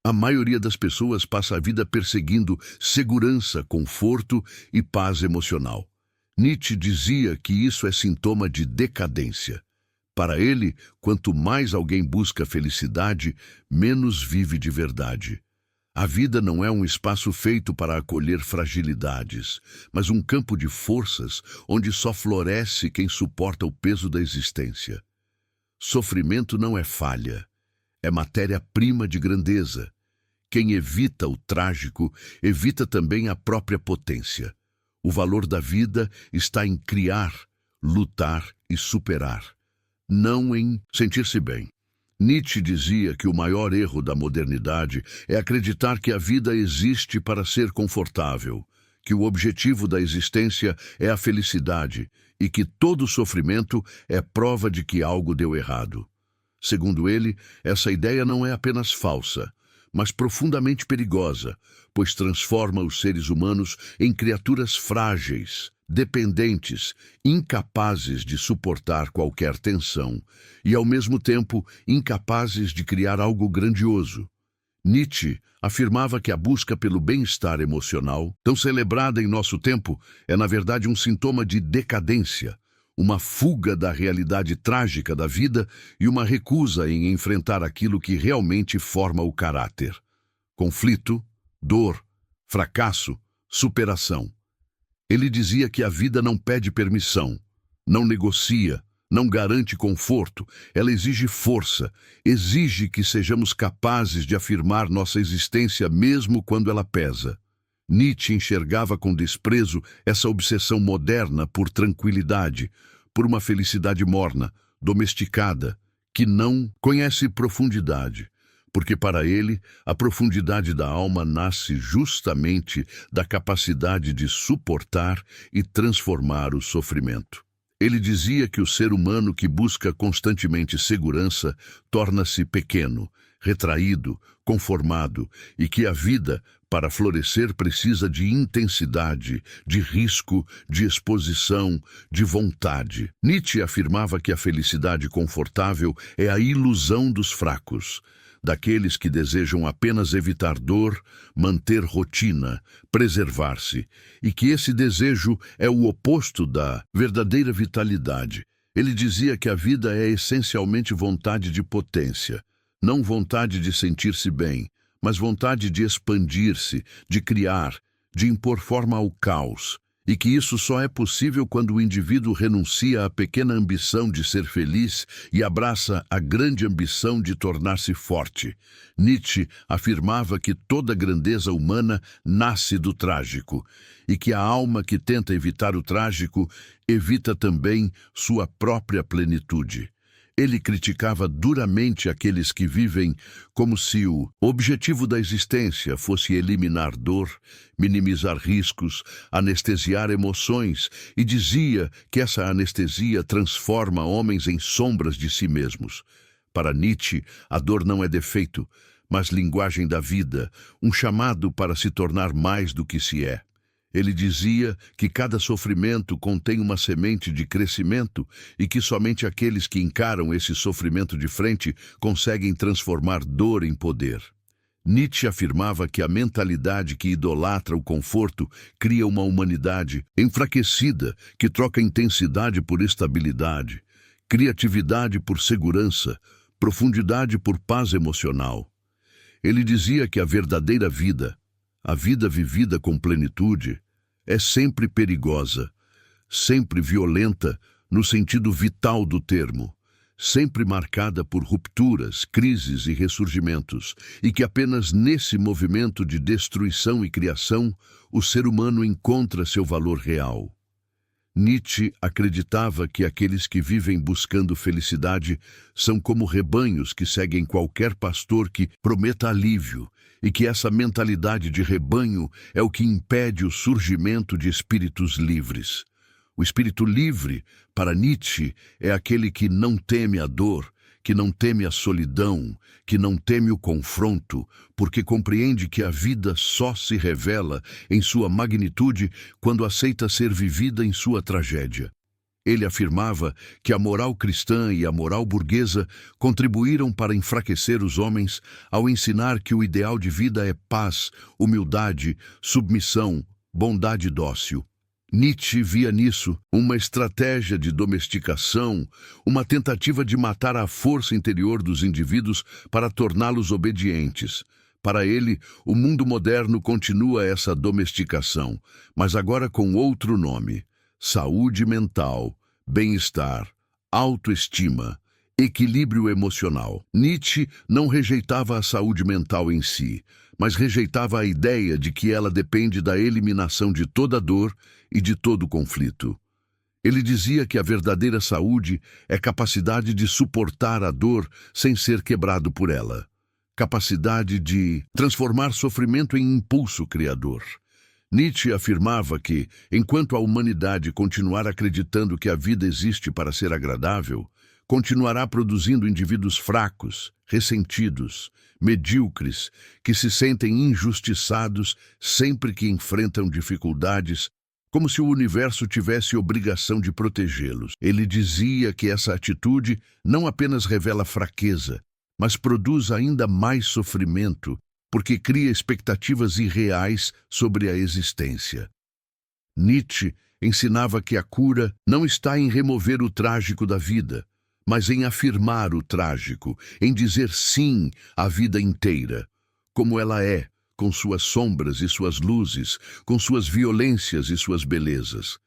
A maioria das pessoas passa a vida perseguindo segurança, conforto e paz emocional. Nietzsche dizia que isso é sintoma de decadência. Para ele, quanto mais alguém busca felicidade, menos vive de verdade. A vida não é um espaço feito para acolher fragilidades, mas um campo de forças onde só floresce quem suporta o peso da existência. Sofrimento não é falha, é matéria-prima de grandeza. Quem evita o trágico, evita também a própria potência. O valor da vida está em criar, lutar e superar, não em sentir-se bem. Nietzsche dizia que o maior erro da modernidade é acreditar que a vida existe para ser confortável, que o objetivo da existência é a felicidade e que todo sofrimento é prova de que algo deu errado. Segundo ele, essa ideia não é apenas falsa, mas profundamente perigosa, pois transforma os seres humanos em criaturas frágeis, dependentes, incapazes de suportar qualquer tensão e, ao mesmo tempo, incapazes de criar algo grandioso. Nietzsche afirmava que a busca pelo bem-estar emocional, tão celebrada em nosso tempo, é na verdade um sintoma de decadência, uma fuga da realidade trágica da vida e uma recusa em enfrentar aquilo que realmente forma o caráter. Conflito, dor, fracasso, superação. Ele dizia que a vida não pede permissão, não negocia, não garante conforto, ela exige força, exige que sejamos capazes de afirmar nossa existência mesmo quando ela pesa. Nietzsche enxergava com desprezo essa obsessão moderna por tranquilidade, por uma felicidade morna, domesticada, que não conhece profundidade, porque para ele a profundidade da alma nasce justamente da capacidade de suportar e transformar o sofrimento. Ele dizia que o ser humano que busca constantemente segurança torna-se pequeno, retraído, conformado e que a vida, para florescer, precisa de intensidade, de risco, de exposição, de vontade. Nietzsche afirmava que a felicidade confortável é a ilusão dos fracos, daqueles que desejam apenas evitar dor, manter rotina, preservar-se, e que esse desejo é o oposto da verdadeira vitalidade. Ele dizia que a vida é essencialmente vontade de potência, não vontade de sentir-se bem, mas vontade de expandir-se, de criar, de impor forma ao caos, e que isso só é possível quando o indivíduo renuncia à pequena ambição de ser feliz e abraça a grande ambição de tornar-se forte. Nietzsche afirmava que toda grandeza humana nasce do trágico, e que a alma que tenta evitar o trágico evita também sua própria plenitude. Ele criticava duramente aqueles que vivem como se o objetivo da existência fosse eliminar dor, minimizar riscos, anestesiar emoções, e dizia que essa anestesia transforma homens em sombras de si mesmos. Para Nietzsche, a dor não é defeito, mas linguagem da vida, um chamado para se tornar mais do que se é. Ele dizia que cada sofrimento contém uma semente de crescimento e que somente aqueles que encaram esse sofrimento de frente conseguem transformar dor em poder. Nietzsche afirmava que a mentalidade que idolatra o conforto cria uma humanidade enfraquecida que troca intensidade por estabilidade, criatividade por segurança, profundidade por paz emocional. Ele dizia que a verdadeira vida, a vida vivida com plenitude, é sempre perigosa, sempre violenta no sentido vital do termo, sempre marcada por rupturas, crises e ressurgimentos, e que apenas nesse movimento de destruição e criação o ser humano encontra seu valor real. Nietzsche acreditava que aqueles que vivem buscando felicidade são como rebanhos que seguem qualquer pastor que prometa alívio, e que essa mentalidade de rebanho é o que impede o surgimento de espíritos livres. O espírito livre, para Nietzsche, é aquele que não teme a dor, que não teme a solidão, que não teme o confronto, porque compreende que a vida só se revela em sua magnitude quando aceita ser vivida em sua tragédia. Ele afirmava que a moral cristã e a moral burguesa contribuíram para enfraquecer os homens ao ensinar que o ideal de vida é paz, humildade, submissão, bondade dócil. Nietzsche via nisso uma estratégia de domesticação, uma tentativa de matar a força interior dos indivíduos para torná-los obedientes. Para ele, o mundo moderno continua essa domesticação, mas agora com outro nome: saúde mental, bem-estar, autoestima, equilíbrio emocional. Nietzsche não rejeitava a saúde mental em si, mas rejeitava a ideia de que ela depende da eliminação de toda dor e de todo conflito. Ele dizia que a verdadeira saúde é capacidade de suportar a dor sem ser quebrado por ela. Capacidade de transformar sofrimento em impulso criador. Nietzsche afirmava que, enquanto a humanidade continuar acreditando que a vida existe para ser agradável, continuará produzindo indivíduos fracos, ressentidos, medíocres, que se sentem injustiçados sempre que enfrentam dificuldades, como se o universo tivesse obrigação de protegê-los. Ele dizia que essa atitude não apenas revela fraqueza, mas produz ainda mais sofrimento, porque cria expectativas irreais sobre a existência. Nietzsche ensinava que a cura não está em remover o trágico da vida, mas em afirmar o trágico, em dizer sim à vida inteira, como ela é, com suas sombras e suas luzes, com suas violências e suas belezas.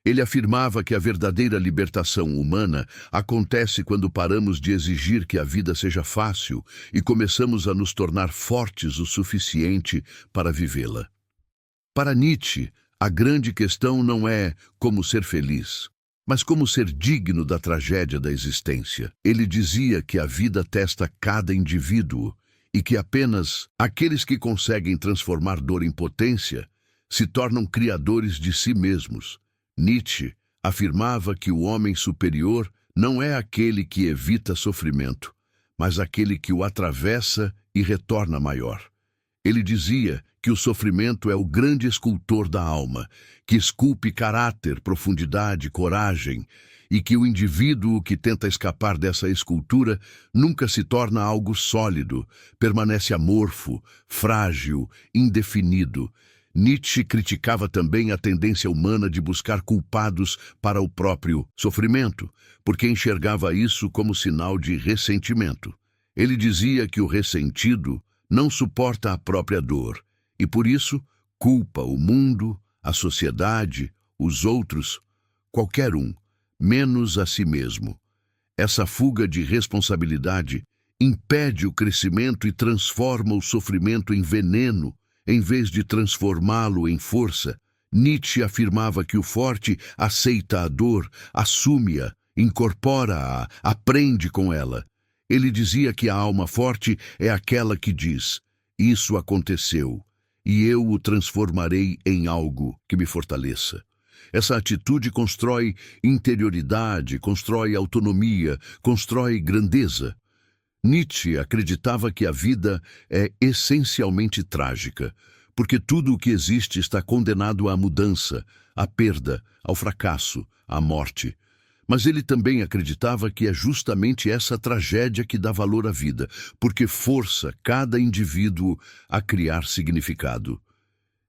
Ele afirmava que a verdadeira libertação humana acontece quando paramos de exigir que a vida seja fácil e começamos a nos tornar fortes o suficiente para vivê-la. Para Nietzsche, a grande questão não é como ser feliz, mas como ser digno da tragédia da existência. Ele dizia que a vida testa cada indivíduo e que apenas aqueles que conseguem transformar dor em potência se tornam criadores de si mesmos. Nietzsche afirmava que o homem superior não é aquele que evita sofrimento, mas aquele que o atravessa e retorna maior. Ele dizia que o sofrimento é o grande escultor da alma, que esculpe caráter, profundidade, coragem, e que o indivíduo que tenta escapar dessa escultura nunca se torna algo sólido, permanece amorfo, frágil, indefinido. Nietzsche criticava também a tendência humana de buscar culpados para o próprio sofrimento, porque enxergava isso como sinal de ressentimento. Ele dizia que o ressentido não suporta a própria dor e, por isso, culpa o mundo, a sociedade, os outros, qualquer um, menos a si mesmo. Essa fuga de responsabilidade impede o crescimento e transforma o sofrimento em veneno, em vez de transformá-lo em força. Nietzsche afirmava que o forte aceita a dor, assume-a, incorpora-a, aprende com ela. Ele dizia que a alma forte é aquela que diz: "Isso aconteceu, e eu o transformarei em algo que me fortaleça." Essa atitude constrói interioridade, constrói autonomia, constrói grandeza. Nietzsche acreditava que a vida é essencialmente trágica, porque tudo o que existe está condenado à mudança, à perda, ao fracasso, à morte. Mas ele também acreditava que é justamente essa tragédia que dá valor à vida, porque força cada indivíduo a criar significado.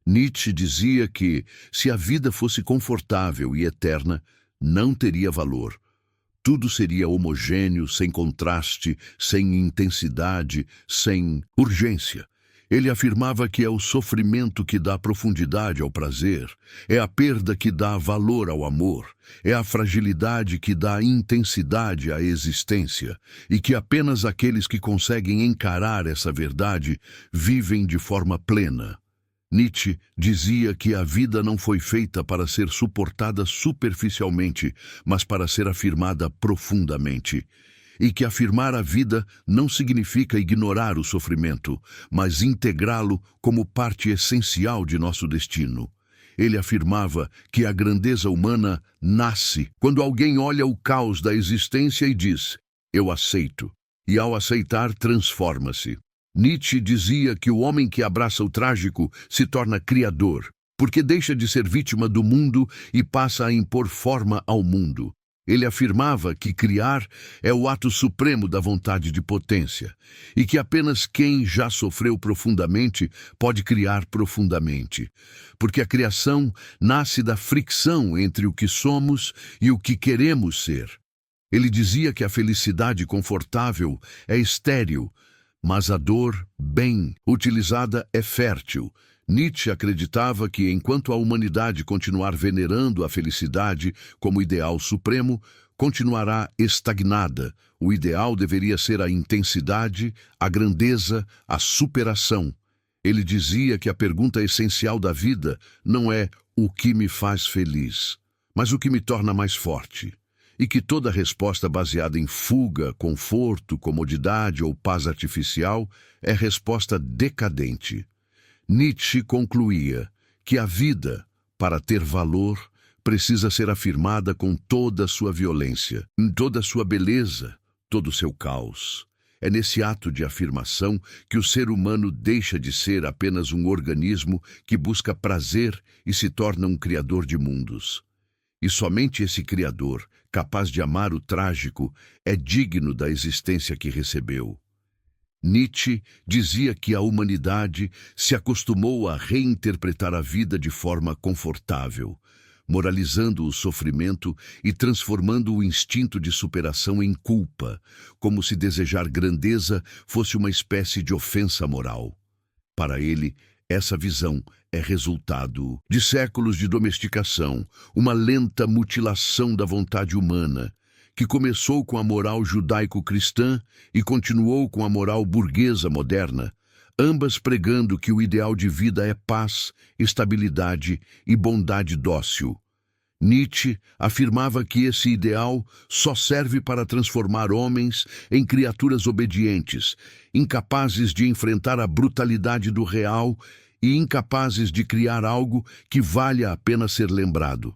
Nietzsche dizia que, se a vida fosse confortável e eterna, não teria valor. Tudo seria homogêneo, sem contraste, sem intensidade, sem urgência. Ele afirmava que é o sofrimento que dá profundidade ao prazer, é a perda que dá valor ao amor, é a fragilidade que dá intensidade à existência, e que apenas aqueles que conseguem encarar essa verdade vivem de forma plena. Nietzsche dizia que a vida não foi feita para ser suportada superficialmente, mas para ser afirmada profundamente. E que afirmar a vida não significa ignorar o sofrimento, mas integrá-lo como parte essencial de nosso destino. Ele afirmava que a grandeza humana nasce quando alguém olha o caos da existência e diz: "Eu aceito", e ao aceitar transforma-se. Nietzsche dizia que o homem que abraça o trágico se torna criador, porque deixa de ser vítima do mundo e passa a impor forma ao mundo. Ele afirmava que criar é o ato supremo da vontade de potência e que apenas quem já sofreu profundamente pode criar profundamente, porque a criação nasce da fricção entre o que somos e o que queremos ser. Ele dizia que a felicidade confortável é estéril, mas a dor, bem utilizada, é fértil. Nietzsche acreditava que, enquanto a humanidade continuar venerando a felicidade como ideal supremo, continuará estagnada. O ideal deveria ser a intensidade, a grandeza, a superação. Ele dizia que a pergunta essencial da vida não é o que me faz feliz, mas o que me torna mais forte. E que toda resposta baseada em fuga, conforto, comodidade ou paz artificial é resposta decadente. Nietzsche concluía que a vida, para ter valor, precisa ser afirmada com toda a sua violência, em toda a sua beleza, todo o seu caos. É nesse ato de afirmação que o ser humano deixa de ser apenas um organismo que busca prazer e se torna um criador de mundos. E somente esse criador, capaz de amar o trágico, é digno da existência que recebeu. Nietzsche dizia que a humanidade se acostumou a reinterpretar a vida de forma confortável, moralizando o sofrimento e transformando o instinto de superação em culpa, como se desejar grandeza fosse uma espécie de ofensa moral. Para ele, essa visão é resultado de séculos de domesticação, uma lenta mutilação da vontade humana, que começou com a moral judaico-cristã e continuou com a moral burguesa moderna, ambas pregando que o ideal de vida é paz, estabilidade e bondade dócil. Nietzsche afirmava que esse ideal só serve para transformar homens em criaturas obedientes, incapazes de enfrentar a brutalidade do real e incapazes de criar algo que valha a pena ser lembrado.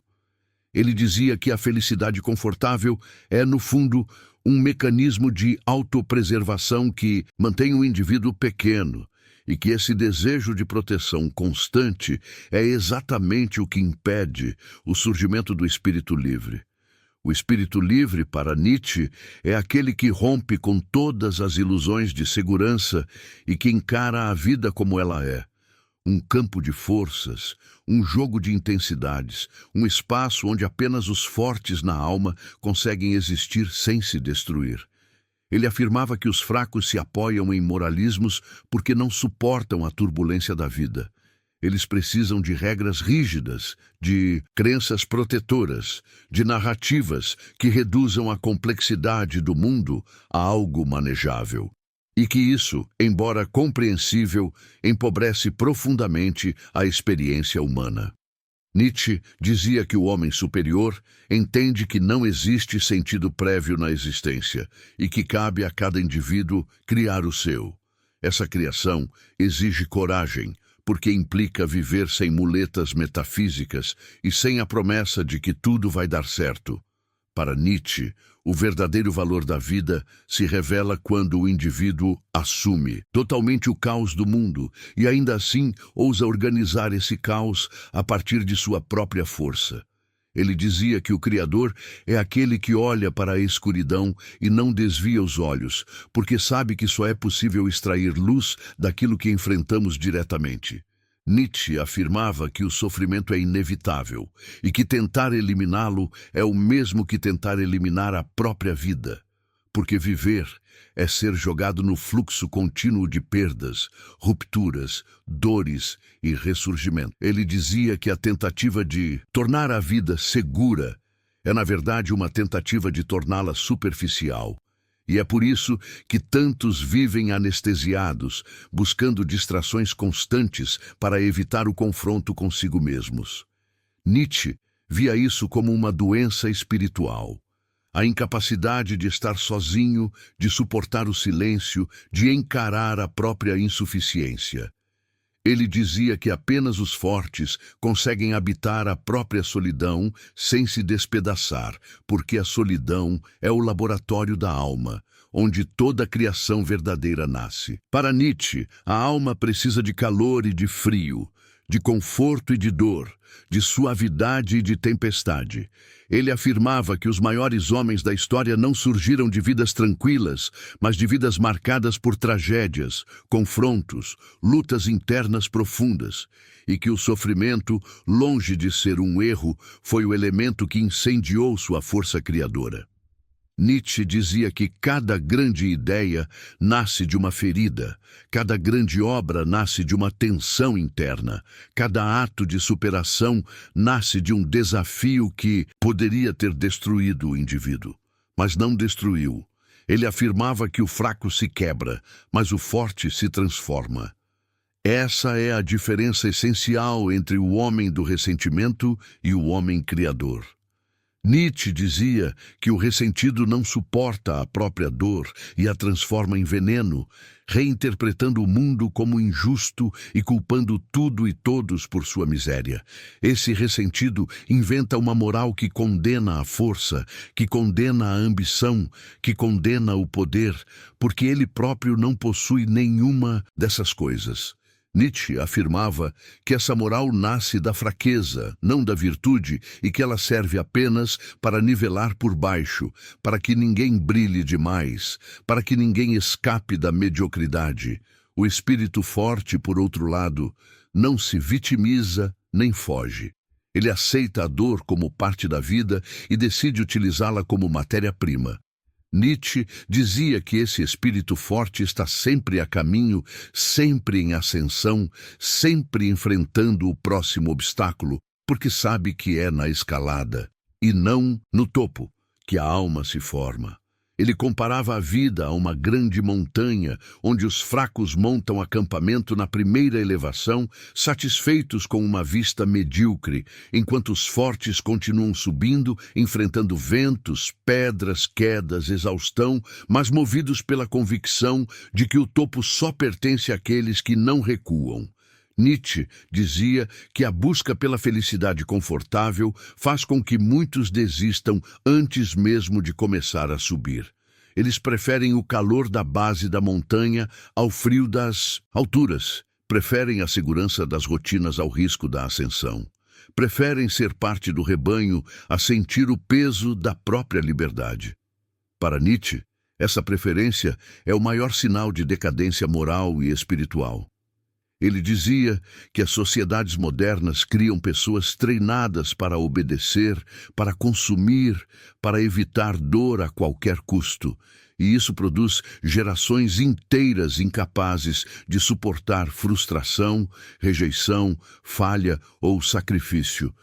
Ele dizia que a felicidade confortável é, no fundo, um mecanismo de autopreservação que mantém o indivíduo pequeno e que esse desejo de proteção constante é exatamente o que impede o surgimento do espírito livre. O espírito livre, para Nietzsche, é aquele que rompe com todas as ilusões de segurança e que encara a vida como ela é. Um campo de forças, um jogo de intensidades, um espaço onde apenas os fortes na alma conseguem existir sem se destruir. Ele afirmava que os fracos se apoiam em moralismos porque não suportam a turbulência da vida. Eles precisam de regras rígidas, de crenças protetoras, de narrativas que reduzam a complexidade do mundo a algo manejável. E que isso, embora compreensível, empobrece profundamente a experiência humana. Nietzsche dizia que o homem superior entende que não existe sentido prévio na existência e que cabe a cada indivíduo criar o seu. Essa criação exige coragem, porque implica viver sem muletas metafísicas e sem a promessa de que tudo vai dar certo. Para Nietzsche, o verdadeiro valor da vida se revela quando o indivíduo assume totalmente o caos do mundo e ainda assim ousa organizar esse caos a partir de sua própria força. Ele dizia que o Criador é aquele que olha para a escuridão e não desvia os olhos, porque sabe que só é possível extrair luz daquilo que enfrentamos diretamente. Nietzsche afirmava que o sofrimento é inevitável e que tentar eliminá-lo é o mesmo que tentar eliminar a própria vida, porque viver é ser jogado no fluxo contínuo de perdas, rupturas, dores e ressurgimento. Ele dizia que a tentativa de tornar a vida segura é, na verdade, uma tentativa de torná-la superficial. E é por isso que tantos vivem anestesiados, buscando distrações constantes para evitar o confronto consigo mesmos. Nietzsche via isso como uma doença espiritual. A incapacidade de estar sozinho, de suportar o silêncio, de encarar a própria insuficiência. Ele dizia que apenas os fortes conseguem habitar a própria solidão sem se despedaçar, porque a solidão é o laboratório da alma, onde toda a criação verdadeira nasce. Para Nietzsche, a alma precisa de calor e de frio, de conforto e de dor, de suavidade e de tempestade. Ele afirmava que os maiores homens da história não surgiram de vidas tranquilas, mas de vidas marcadas por tragédias, confrontos, lutas internas profundas, e que o sofrimento, longe de ser um erro, foi o elemento que incendiou sua força criadora. Nietzsche dizia que cada grande ideia nasce de uma ferida, cada grande obra nasce de uma tensão interna, cada ato de superação nasce de um desafio que poderia ter destruído o indivíduo, mas não destruiu. Ele afirmava que o fraco se quebra, mas o forte se transforma. Essa é a diferença essencial entre o homem do ressentimento e o homem criador. Nietzsche dizia que o ressentido não suporta a própria dor e a transforma em veneno, reinterpretando o mundo como injusto e culpando tudo e todos por sua miséria. Esse ressentido inventa uma moral que condena a força, que condena a ambição, que condena o poder, porque ele próprio não possui nenhuma dessas coisas. Nietzsche afirmava que essa moral nasce da fraqueza, não da virtude, e que ela serve apenas para nivelar por baixo, para que ninguém brilhe demais, para que ninguém escape da mediocridade. O espírito forte, por outro lado, não se vitimiza nem foge. Ele aceita a dor como parte da vida e decide utilizá-la como matéria-prima. Nietzsche dizia que esse espírito forte está sempre a caminho, sempre em ascensão, sempre enfrentando o próximo obstáculo, porque sabe que é na escalada, e não no topo, que a alma se forma. Ele comparava a vida a uma grande montanha, onde os fracos montam acampamento na primeira elevação, satisfeitos com uma vista medíocre, enquanto os fortes continuam subindo, enfrentando ventos, pedras, quedas, exaustão, mas movidos pela convicção de que o topo só pertence àqueles que não recuam. Nietzsche dizia que a busca pela felicidade confortável faz com que muitos desistam antes mesmo de começar a subir. Eles preferem o calor da base da montanha ao frio das alturas. Preferem a segurança das rotinas ao risco da ascensão. Preferem ser parte do rebanho a sentir o peso da própria liberdade. Para Nietzsche, essa preferência é o maior sinal de decadência moral e espiritual. Ele dizia que as sociedades modernas criam pessoas treinadas para obedecer, para consumir, para evitar dor a qualquer custo, e isso produz gerações inteiras incapazes de suportar frustração, rejeição, falha ou sacrifício.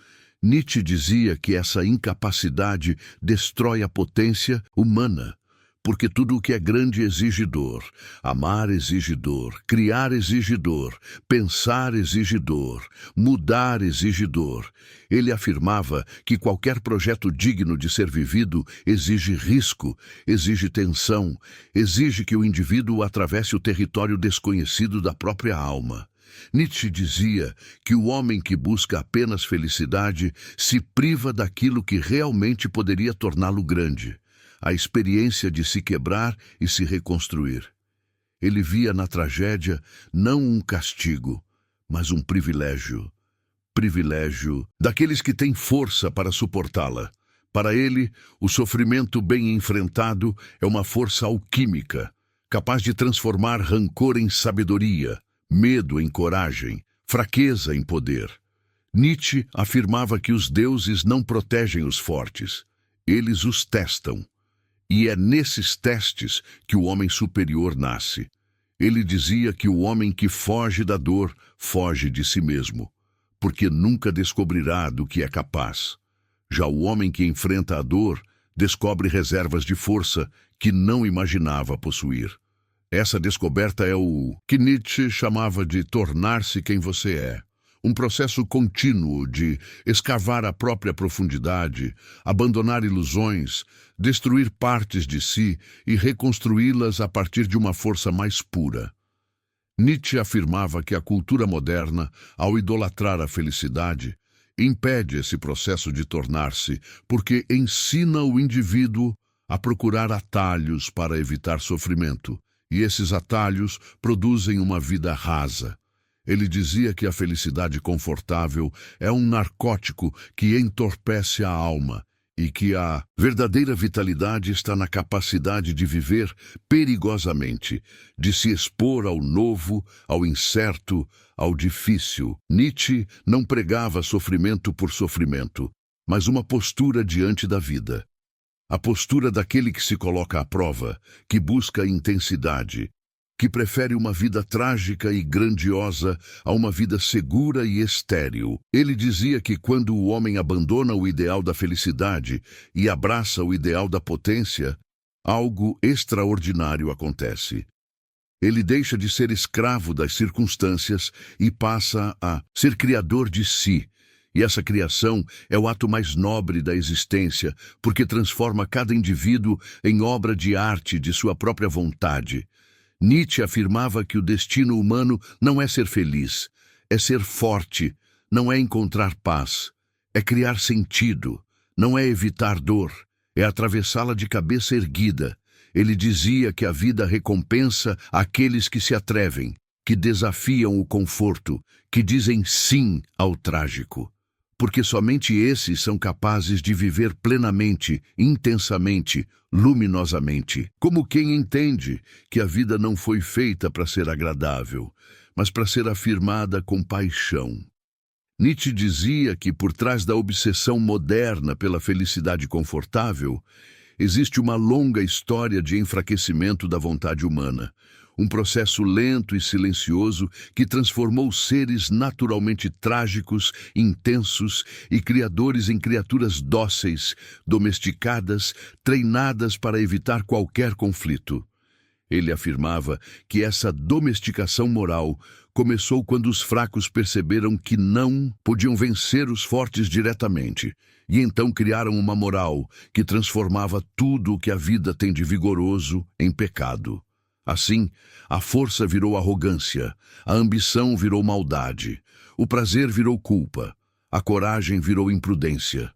Nietzsche dizia que essa incapacidade destrói a potência humana. Porque tudo o que é grande exige dor, amar exige dor, criar exige dor, pensar exige dor, mudar exige dor. Ele afirmava que qualquer projeto digno de ser vivido exige risco, exige tensão, exige que o indivíduo atravesse o território desconhecido da própria alma. Nietzsche dizia que o homem que busca apenas felicidade se priva daquilo que realmente poderia torná-lo grande. A experiência de se quebrar e se reconstruir. Ele via na tragédia não um castigo, mas um privilégio. Privilégio daqueles que têm força para suportá-la. Para ele, o sofrimento bem enfrentado é uma força alquímica, capaz de transformar rancor em sabedoria, medo em coragem, fraqueza em poder. Nietzsche afirmava que os deuses não protegem os fortes, eles os testam. E é nesses testes que o homem superior nasce. Ele dizia que o homem que foge da dor foge de si mesmo, porque nunca descobrirá do que é capaz. Já o homem que enfrenta a dor descobre reservas de força que não imaginava possuir. Essa descoberta é o que Nietzsche chamava de tornar-se quem você é. Um processo contínuo de escavar a própria profundidade, abandonar ilusões, destruir partes de si e reconstruí-las a partir de uma força mais pura. Nietzsche afirmava que a cultura moderna, ao idolatrar a felicidade, impede esse processo de tornar-se, porque ensina o indivíduo a procurar atalhos para evitar sofrimento, e esses atalhos produzem uma vida rasa. Ele dizia que a felicidade confortável é um narcótico que entorpece a alma e que a verdadeira vitalidade está na capacidade de viver perigosamente, de se expor ao novo, ao incerto, ao difícil. Nietzsche não pregava sofrimento por sofrimento, mas uma postura diante da vida. A postura daquele que se coloca à prova, que busca intensidade, que prefere uma vida trágica e grandiosa a uma vida segura e estéril. Ele dizia que quando o homem abandona o ideal da felicidade e abraça o ideal da potência, algo extraordinário acontece. Ele deixa de ser escravo das circunstâncias e passa a ser criador de si. E essa criação é o ato mais nobre da existência, porque transforma cada indivíduo em obra de arte de sua própria vontade. Nietzsche afirmava que o destino humano não é ser feliz, é ser forte, não é encontrar paz, é criar sentido, não é evitar dor, é atravessá-la de cabeça erguida. Ele dizia que a vida recompensa aqueles que se atrevem, que desafiam o conforto, que dizem sim ao trágico. Porque somente esses são capazes de viver plenamente, intensamente, luminosamente, como quem entende que a vida não foi feita para ser agradável, mas para ser afirmada com paixão. Nietzsche dizia que por trás da obsessão moderna pela felicidade confortável, existe uma longa história de enfraquecimento da vontade humana, um processo lento e silencioso que transformou seres naturalmente trágicos, intensos e criadores em criaturas dóceis, domesticadas, treinadas para evitar qualquer conflito. Ele afirmava que essa domesticação moral começou quando os fracos perceberam que não podiam vencer os fortes diretamente, e então criaram uma moral que transformava tudo o que a vida tem de vigoroso em pecado. Assim, a força virou arrogância, a ambição virou maldade, o prazer virou culpa, a coragem virou imprudência.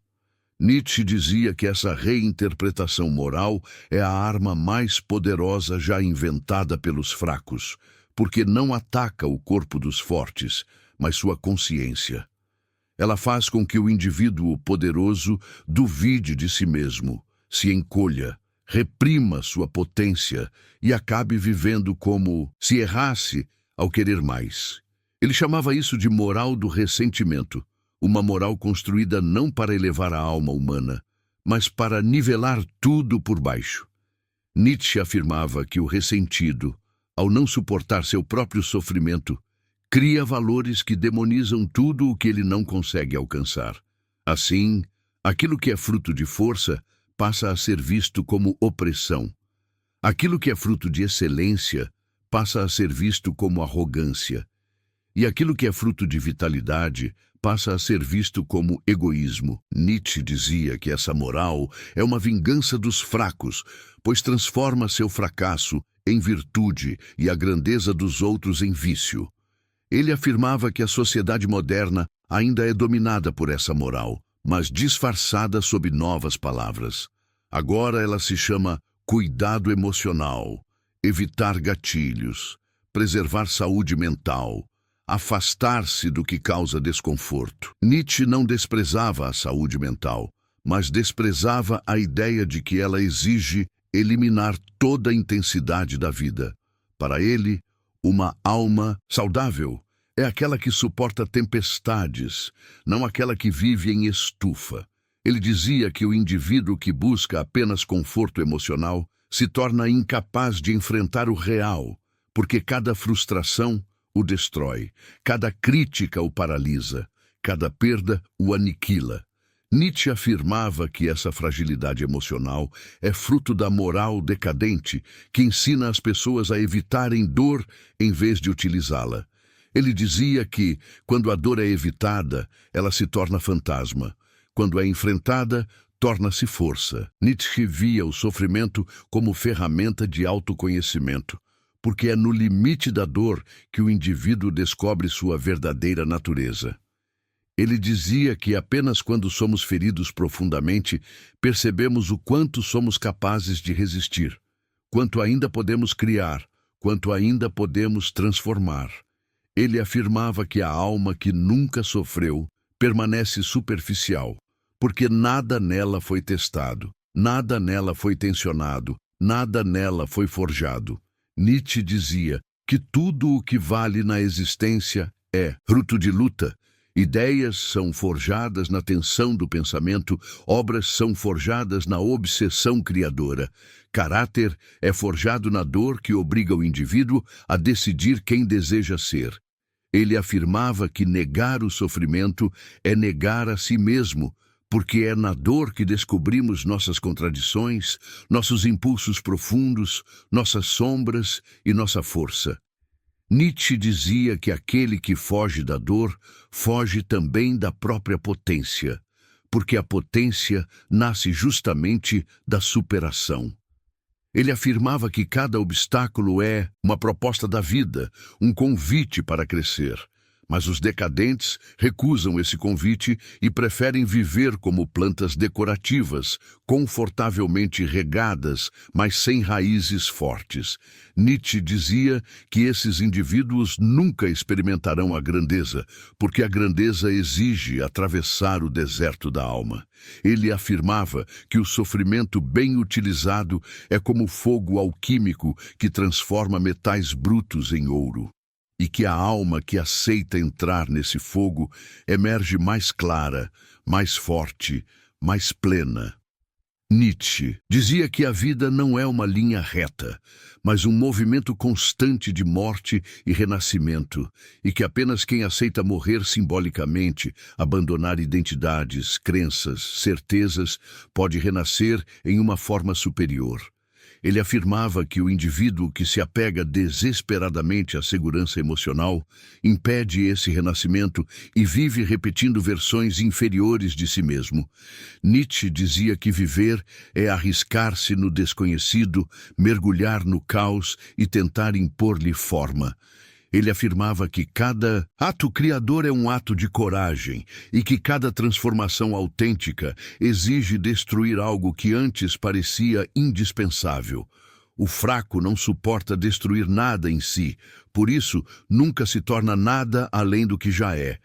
Nietzsche dizia que essa reinterpretação moral é a arma mais poderosa já inventada pelos fracos, porque não ataca o corpo dos fortes, mas sua consciência. Ela faz com que o indivíduo poderoso duvide de si mesmo, se encolha, reprima sua potência e acabe vivendo como se errasse ao querer mais. Ele chamava isso de moral do ressentimento, uma moral construída não para elevar a alma humana, mas para nivelar tudo por baixo. Nietzsche afirmava que o ressentido, ao não suportar seu próprio sofrimento, cria valores que demonizam tudo o que ele não consegue alcançar. Assim, aquilo que é fruto de força passa a ser visto como opressão. Aquilo que é fruto de excelência passa a ser visto como arrogância. E aquilo que é fruto de vitalidade passa a ser visto como egoísmo. Nietzsche dizia que essa moral é uma vingança dos fracos, pois transforma seu fracasso em virtude e a grandeza dos outros em vício. Ele afirmava que a sociedade moderna ainda é dominada por essa moral, mas disfarçada sob novas palavras. Agora ela se chama cuidado emocional, evitar gatilhos, preservar saúde mental, afastar-se do que causa desconforto. Nietzsche não desprezava a saúde mental, mas desprezava a ideia de que ela exige eliminar toda a intensidade da vida. Para ele, uma alma saudável é aquela que suporta tempestades, não aquela que vive em estufa. Ele dizia que o indivíduo que busca apenas conforto emocional se torna incapaz de enfrentar o real, porque cada frustração o destrói, cada crítica o paralisa, cada perda o aniquila. Nietzsche afirmava que essa fragilidade emocional é fruto da moral decadente que ensina as pessoas a evitarem dor em vez de utilizá-la. Ele dizia que, quando a dor é evitada, ela se torna fantasma. Quando é enfrentada, torna-se força. Nietzsche via o sofrimento como ferramenta de autoconhecimento, porque é no limite da dor que o indivíduo descobre sua verdadeira natureza. Ele dizia que apenas quando somos feridos profundamente, percebemos o quanto somos capazes de resistir, quanto ainda podemos criar, quanto ainda podemos transformar. Ele afirmava que a alma que nunca sofreu permanece superficial, porque nada nela foi testado, nada nela foi tensionado, nada nela foi forjado. Nietzsche dizia que tudo o que vale na existência é fruto de luta. Ideias são forjadas na tensão do pensamento, obras são forjadas na obsessão criadora. Caráter é forjado na dor que obriga o indivíduo a decidir quem deseja ser. Ele afirmava que negar o sofrimento é negar a si mesmo, porque é na dor que descobrimos nossas contradições, nossos impulsos profundos, nossas sombras e nossa força. Nietzsche dizia que aquele que foge da dor, foge também da própria potência, porque a potência nasce justamente da superação. Ele afirmava que cada obstáculo é uma proposta da vida, um convite para crescer. Mas os decadentes recusam esse convite e preferem viver como plantas decorativas, confortavelmente regadas, mas sem raízes fortes. Nietzsche dizia que esses indivíduos nunca experimentarão a grandeza, porque a grandeza exige atravessar o deserto da alma. Ele afirmava que o sofrimento bem utilizado é como fogo alquímico que transforma metais brutos em ouro. E que a alma que aceita entrar nesse fogo emerge mais clara, mais forte, mais plena. Nietzsche dizia que a vida não é uma linha reta, mas um movimento constante de morte e renascimento, e que apenas quem aceita morrer simbolicamente, abandonar identidades, crenças, certezas, pode renascer em uma forma superior. Ele afirmava que o indivíduo que se apega desesperadamente à segurança emocional impede esse renascimento e vive repetindo versões inferiores de si mesmo. Nietzsche dizia que viver é arriscar-se no desconhecido, mergulhar no caos e tentar impor-lhe forma. Ele afirmava que cada ato criador é um ato de coragem e que cada transformação autêntica exige destruir algo que antes parecia indispensável. O fraco não suporta destruir nada em si, por isso nunca se torna nada além do que já é.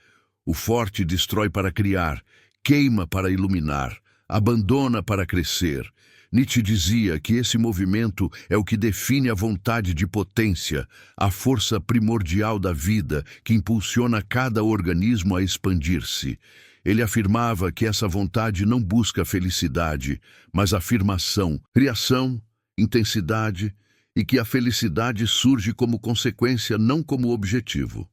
O forte destrói para criar, queima para iluminar, abandona para crescer. Nietzsche dizia que esse movimento é o que define a vontade de potência, a força primordial da vida que impulsiona cada organismo a expandir-se. Ele afirmava que essa vontade não busca felicidade, mas afirmação, criação, intensidade, e que a felicidade surge como consequência, não como objetivo.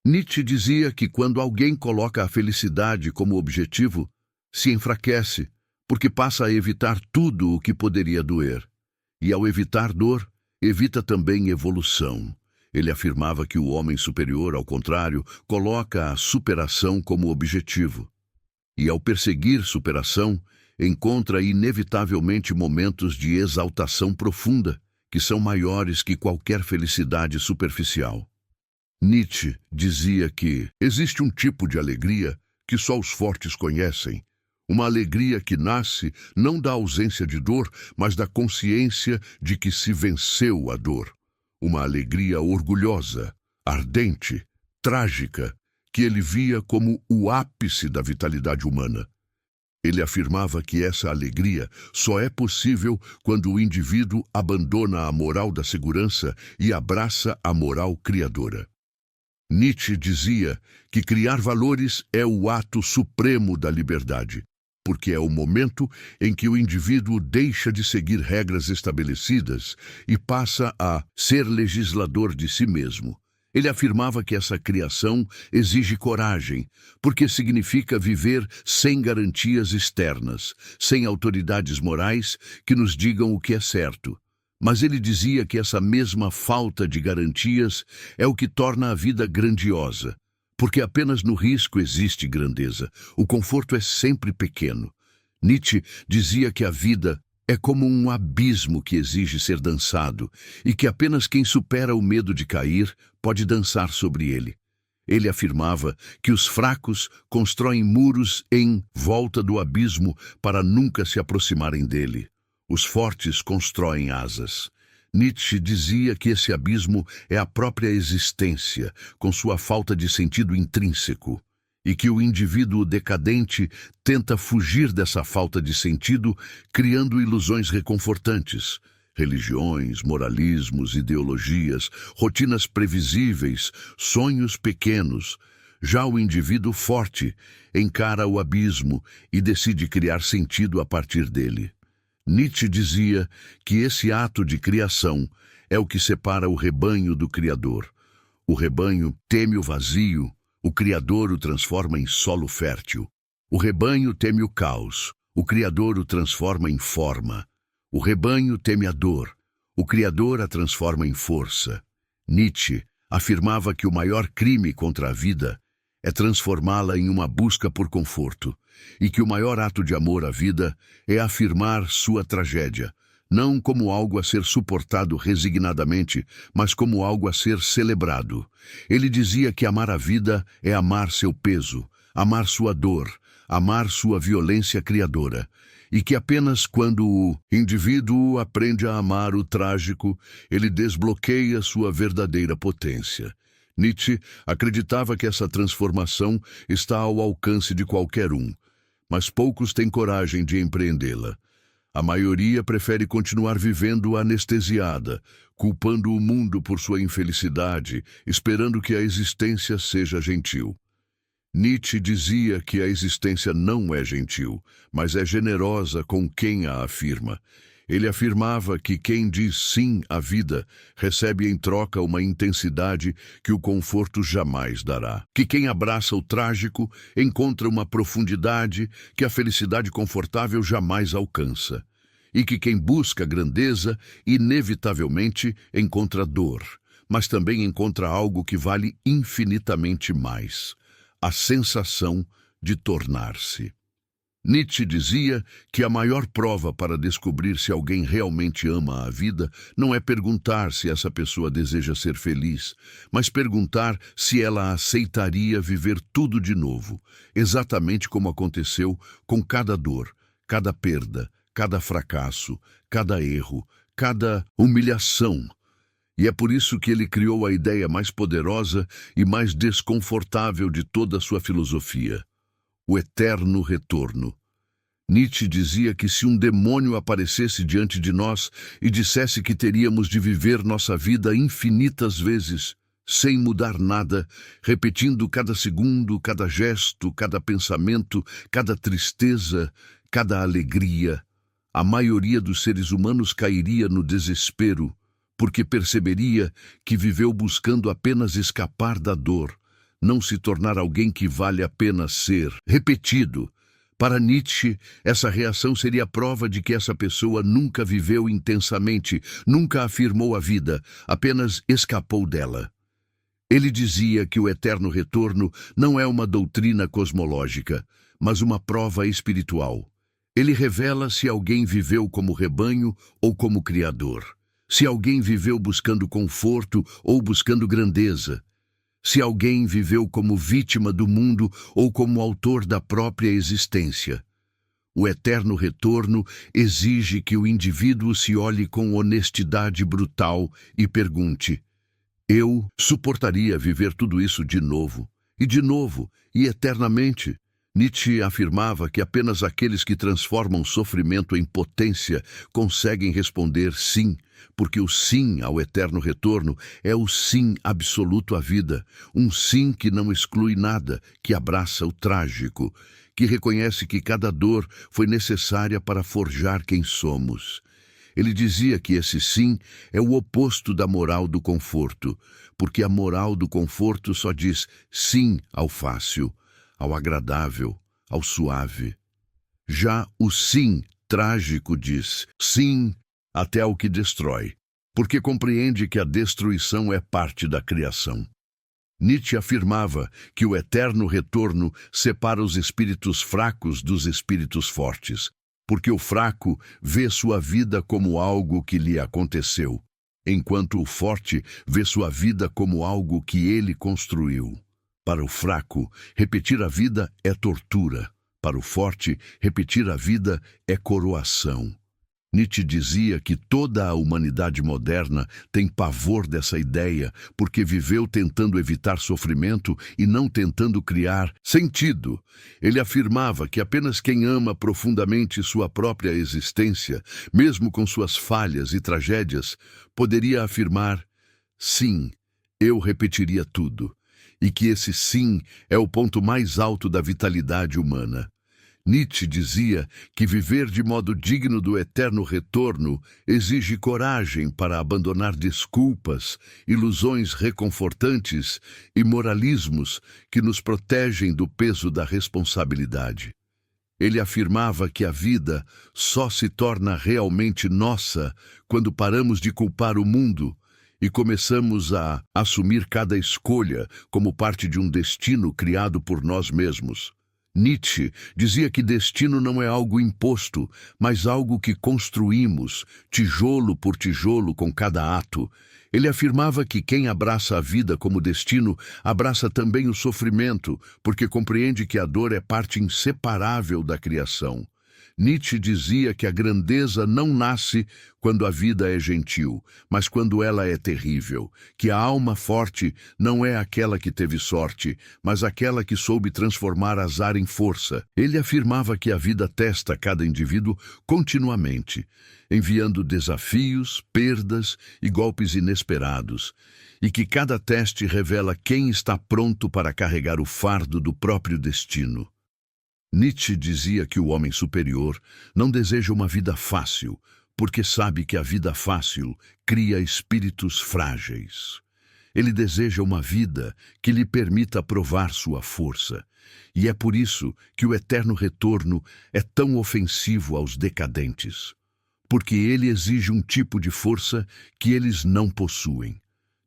Nietzsche dizia que quando alguém coloca a felicidade como objetivo, se enfraquece, porque passa a evitar tudo o que poderia doer. E ao evitar dor, evita também evolução. Ele afirmava que o homem superior, ao contrário, coloca a superação como objetivo. E ao perseguir superação, encontra inevitavelmente momentos de exaltação profunda, que são maiores que qualquer felicidade superficial. Nietzsche dizia que existe um tipo de alegria que só os fortes conhecem, uma alegria que nasce não da ausência de dor, mas da consciência de que se venceu a dor. Uma alegria orgulhosa, ardente, trágica, que ele via como o ápice da vitalidade humana. Ele afirmava que essa alegria só é possível quando o indivíduo abandona a moral da segurança e abraça a moral criadora. Nietzsche dizia que criar valores é o ato supremo da liberdade, porque é o momento em que o indivíduo deixa de seguir regras estabelecidas e passa a ser legislador de si mesmo. Ele afirmava que essa criação exige coragem, porque significa viver sem garantias externas, sem autoridades morais que nos digam o que é certo. Mas ele dizia que essa mesma falta de garantias é o que torna a vida grandiosa, porque apenas no risco existe grandeza. O conforto é sempre pequeno. Nietzsche dizia que a vida é como um abismo que exige ser dançado e que apenas quem supera o medo de cair pode dançar sobre ele. Ele afirmava que os fracos constroem muros em volta do abismo para nunca se aproximarem dele. Os fortes constroem asas. Nietzsche dizia que esse abismo é a própria existência, com sua falta de sentido intrínseco, e que o indivíduo decadente tenta fugir dessa falta de sentido, criando ilusões reconfortantes. Religiões, moralismos, ideologias, rotinas previsíveis, sonhos pequenos. Já o indivíduo forte encara o abismo e decide criar sentido a partir dele. Nietzsche dizia que esse ato de criação é o que separa o rebanho do Criador. O rebanho teme o vazio, o Criador o transforma em solo fértil. O rebanho teme o caos, o Criador o transforma em forma. O rebanho teme a dor, o Criador a transforma em força. Nietzsche afirmava que o maior crime contra a vida é transformá-la em uma busca por conforto, e que o maior ato de amor à vida é afirmar sua tragédia, não como algo a ser suportado resignadamente, mas como algo a ser celebrado. Ele dizia que amar a vida é amar seu peso, amar sua dor, amar sua violência criadora, e que apenas quando o indivíduo aprende a amar o trágico, ele desbloqueia sua verdadeira potência. Nietzsche acreditava que essa transformação está ao alcance de qualquer um, mas poucos têm coragem de empreendê-la. A maioria prefere continuar vivendo anestesiada, culpando o mundo por sua infelicidade, esperando que a existência seja gentil. Nietzsche dizia que a existência não é gentil, mas é generosa com quem a afirma. Ele afirmava que quem diz sim à vida recebe em troca uma intensidade que o conforto jamais dará. Que quem abraça o trágico encontra uma profundidade que a felicidade confortável jamais alcança. E que quem busca grandeza inevitavelmente encontra dor, mas também encontra algo que vale infinitamente mais: a sensação de tornar-se. Nietzsche dizia que a maior prova para descobrir se alguém realmente ama a vida não é perguntar se essa pessoa deseja ser feliz, mas perguntar se ela aceitaria viver tudo de novo, exatamente como aconteceu com cada dor, cada perda, cada fracasso, cada erro, cada humilhação. E é por isso que ele criou a ideia mais poderosa e mais desconfortável de toda a sua filosofia: o eterno retorno. Nietzsche dizia que se um demônio aparecesse diante de nós e dissesse que teríamos de viver nossa vida infinitas vezes, sem mudar nada, repetindo cada segundo, cada gesto, cada pensamento, cada tristeza, cada alegria, a maioria dos seres humanos cairia no desespero, porque perceberia que viveu buscando apenas escapar da dor, não se tornar alguém que vale a pena ser repetido. Para Nietzsche, essa reação seria a prova de que essa pessoa nunca viveu intensamente, nunca afirmou a vida, apenas escapou dela. Ele dizia que o eterno retorno não é uma doutrina cosmológica, mas uma prova espiritual. Ele revela se alguém viveu como rebanho ou como criador, se alguém viveu buscando conforto ou buscando grandeza, se alguém viveu como vítima do mundo ou como autor da própria existência. O eterno retorno exige que o indivíduo se olhe com honestidade brutal e pergunte: eu suportaria viver tudo isso de novo, e eternamente? Nietzsche afirmava que apenas aqueles que transformam sofrimento em potência conseguem responder sim, porque o sim ao eterno retorno é o sim absoluto à vida, um sim que não exclui nada, que abraça o trágico, que reconhece que cada dor foi necessária para forjar quem somos. Ele dizia que esse sim é o oposto da moral do conforto, porque a moral do conforto só diz sim ao fácil, ao agradável, ao suave. Já o sim trágico diz sim até ao que destrói, porque compreende que a destruição é parte da criação. Nietzsche afirmava que o eterno retorno separa os espíritos fracos dos espíritos fortes, porque o fraco vê sua vida como algo que lhe aconteceu, enquanto o forte vê sua vida como algo que ele construiu. Para o fraco, repetir a vida é tortura. Para o forte, repetir a vida é coroação. Nietzsche dizia que toda a humanidade moderna tem pavor dessa ideia porque viveu tentando evitar sofrimento e não tentando criar sentido. Ele afirmava que apenas quem ama profundamente sua própria existência, mesmo com suas falhas e tragédias, poderia afirmar: sim, eu repetiria tudo. E que esse sim é o ponto mais alto da vitalidade humana. Nietzsche dizia que viver de modo digno do eterno retorno exige coragem para abandonar desculpas, ilusões reconfortantes e moralismos que nos protegem do peso da responsabilidade. Ele afirmava que a vida só se torna realmente nossa quando paramos de culpar o mundo e começamos a assumir cada escolha como parte de um destino criado por nós mesmos. Nietzsche dizia que destino não é algo imposto, mas algo que construímos, tijolo por tijolo com cada ato. Ele afirmava que quem abraça a vida como destino, abraça também o sofrimento, porque compreende que a dor é parte inseparável da criação. Nietzsche dizia que a grandeza não nasce quando a vida é gentil, mas quando ela é terrível, que a alma forte não é aquela que teve sorte, mas aquela que soube transformar azar em força. Ele afirmava que a vida testa cada indivíduo continuamente, enviando desafios, perdas e golpes inesperados, e que cada teste revela quem está pronto para carregar o fardo do próprio destino. Nietzsche dizia que o homem superior não deseja uma vida fácil, porque sabe que a vida fácil cria espíritos frágeis. Ele deseja uma vida que lhe permita provar sua força, e é por isso que o eterno retorno é tão ofensivo aos decadentes, porque ele exige um tipo de força que eles não possuem.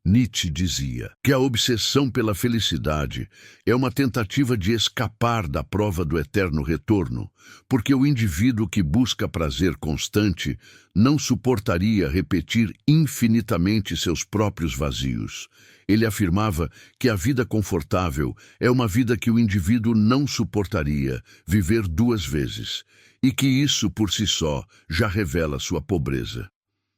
Nietzsche dizia que a obsessão pela felicidade é uma tentativa de escapar da prova do eterno retorno, porque o indivíduo que busca prazer constante não suportaria repetir infinitamente seus próprios vazios. Ele afirmava que a vida confortável é uma vida que o indivíduo não suportaria viver duas vezes, e que isso por si só já revela sua pobreza.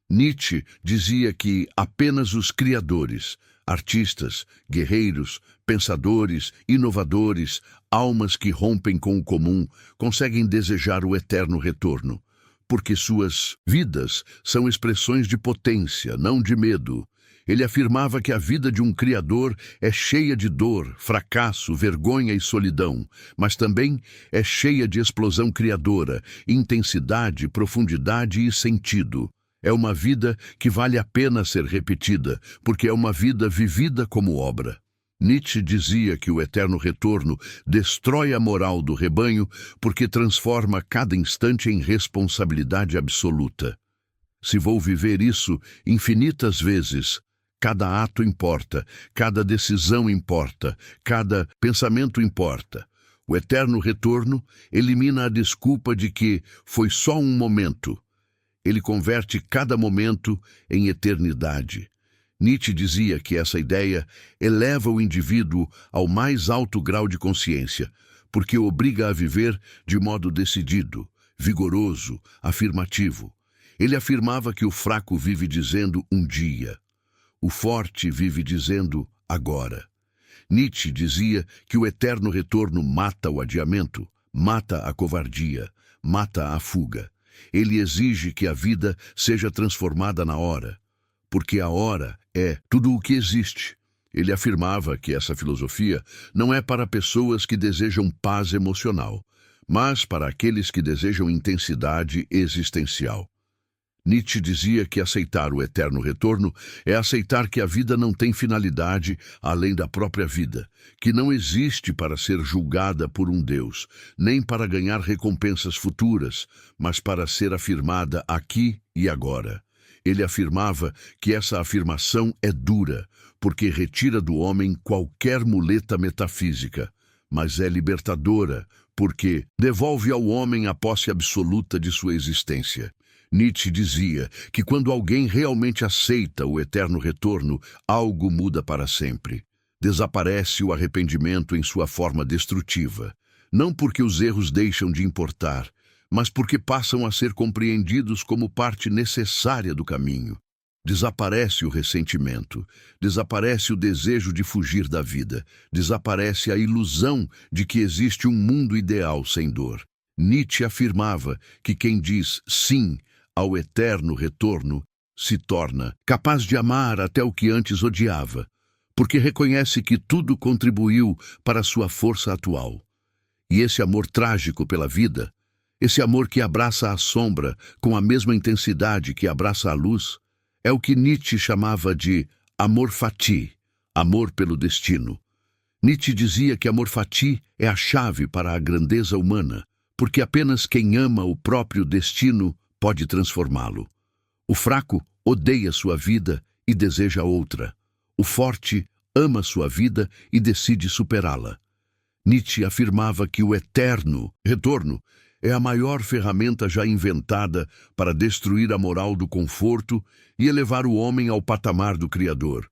Nietzsche dizia que apenas os criadores, artistas, guerreiros, pensadores, inovadores, almas que rompem com o comum, conseguem desejar o eterno retorno, porque suas vidas são expressões de potência, não de medo. Ele afirmava que a vida de um criador é cheia de dor, fracasso, vergonha e solidão, mas também é cheia de explosão criadora, intensidade, profundidade e sentido. É uma vida que vale a pena ser repetida, porque é uma vida vivida como obra. Nietzsche dizia que o eterno retorno destrói a moral do rebanho porque transforma cada instante em responsabilidade absoluta. Se vou viver isso infinitas vezes, cada ato importa, cada decisão importa, cada pensamento importa. O eterno retorno elimina a desculpa de que foi só um momento. Ele converte cada momento em eternidade. Nietzsche dizia que essa ideia eleva o indivíduo ao mais alto grau de consciência, porque o obriga a viver de modo decidido, vigoroso, afirmativo. Ele afirmava que o fraco vive dizendo um dia, o forte vive dizendo agora. Nietzsche dizia que o eterno retorno mata o adiamento, mata a covardia, mata a fuga. Ele exige que a vida seja transformada na hora, porque a hora é tudo o que existe. Ele afirmava que essa filosofia não é para pessoas que desejam paz emocional, mas para aqueles que desejam intensidade existencial. Nietzsche dizia que aceitar o eterno retorno é aceitar que a vida não tem finalidade além da própria vida, que não existe para ser julgada por um Deus, nem para ganhar recompensas futuras, mas para ser afirmada aqui e agora. Ele afirmava que essa afirmação é dura, porque retira do homem qualquer muleta metafísica, mas é libertadora, porque devolve ao homem a posse absoluta de sua existência. Nietzsche dizia que quando alguém realmente aceita o eterno retorno, algo muda para sempre. Desaparece o arrependimento em sua forma destrutiva. Não porque os erros deixam de importar, mas porque passam a ser compreendidos como parte necessária do caminho. Desaparece o ressentimento, desaparece o desejo de fugir da vida, desaparece a ilusão de que existe um mundo ideal sem dor. Nietzsche afirmava que quem diz sim ao eterno retorno se torna capaz de amar até o que antes odiava, porque reconhece que tudo contribuiu para sua força atual. E esse amor trágico pela vida, esse amor que abraça a sombra com a mesma intensidade que abraça a luz, é o que Nietzsche chamava de amor fati, amor pelo destino. Nietzsche dizia que amor fati é a chave para a grandeza humana, porque apenas quem ama o próprio destino pode transformá-lo. O fraco odeia sua vida e deseja outra. O forte ama sua vida e decide superá-la. Nietzsche afirmava que o eterno retorno é a maior ferramenta já inventada para destruir a moral do conforto e elevar o homem ao patamar do Criador,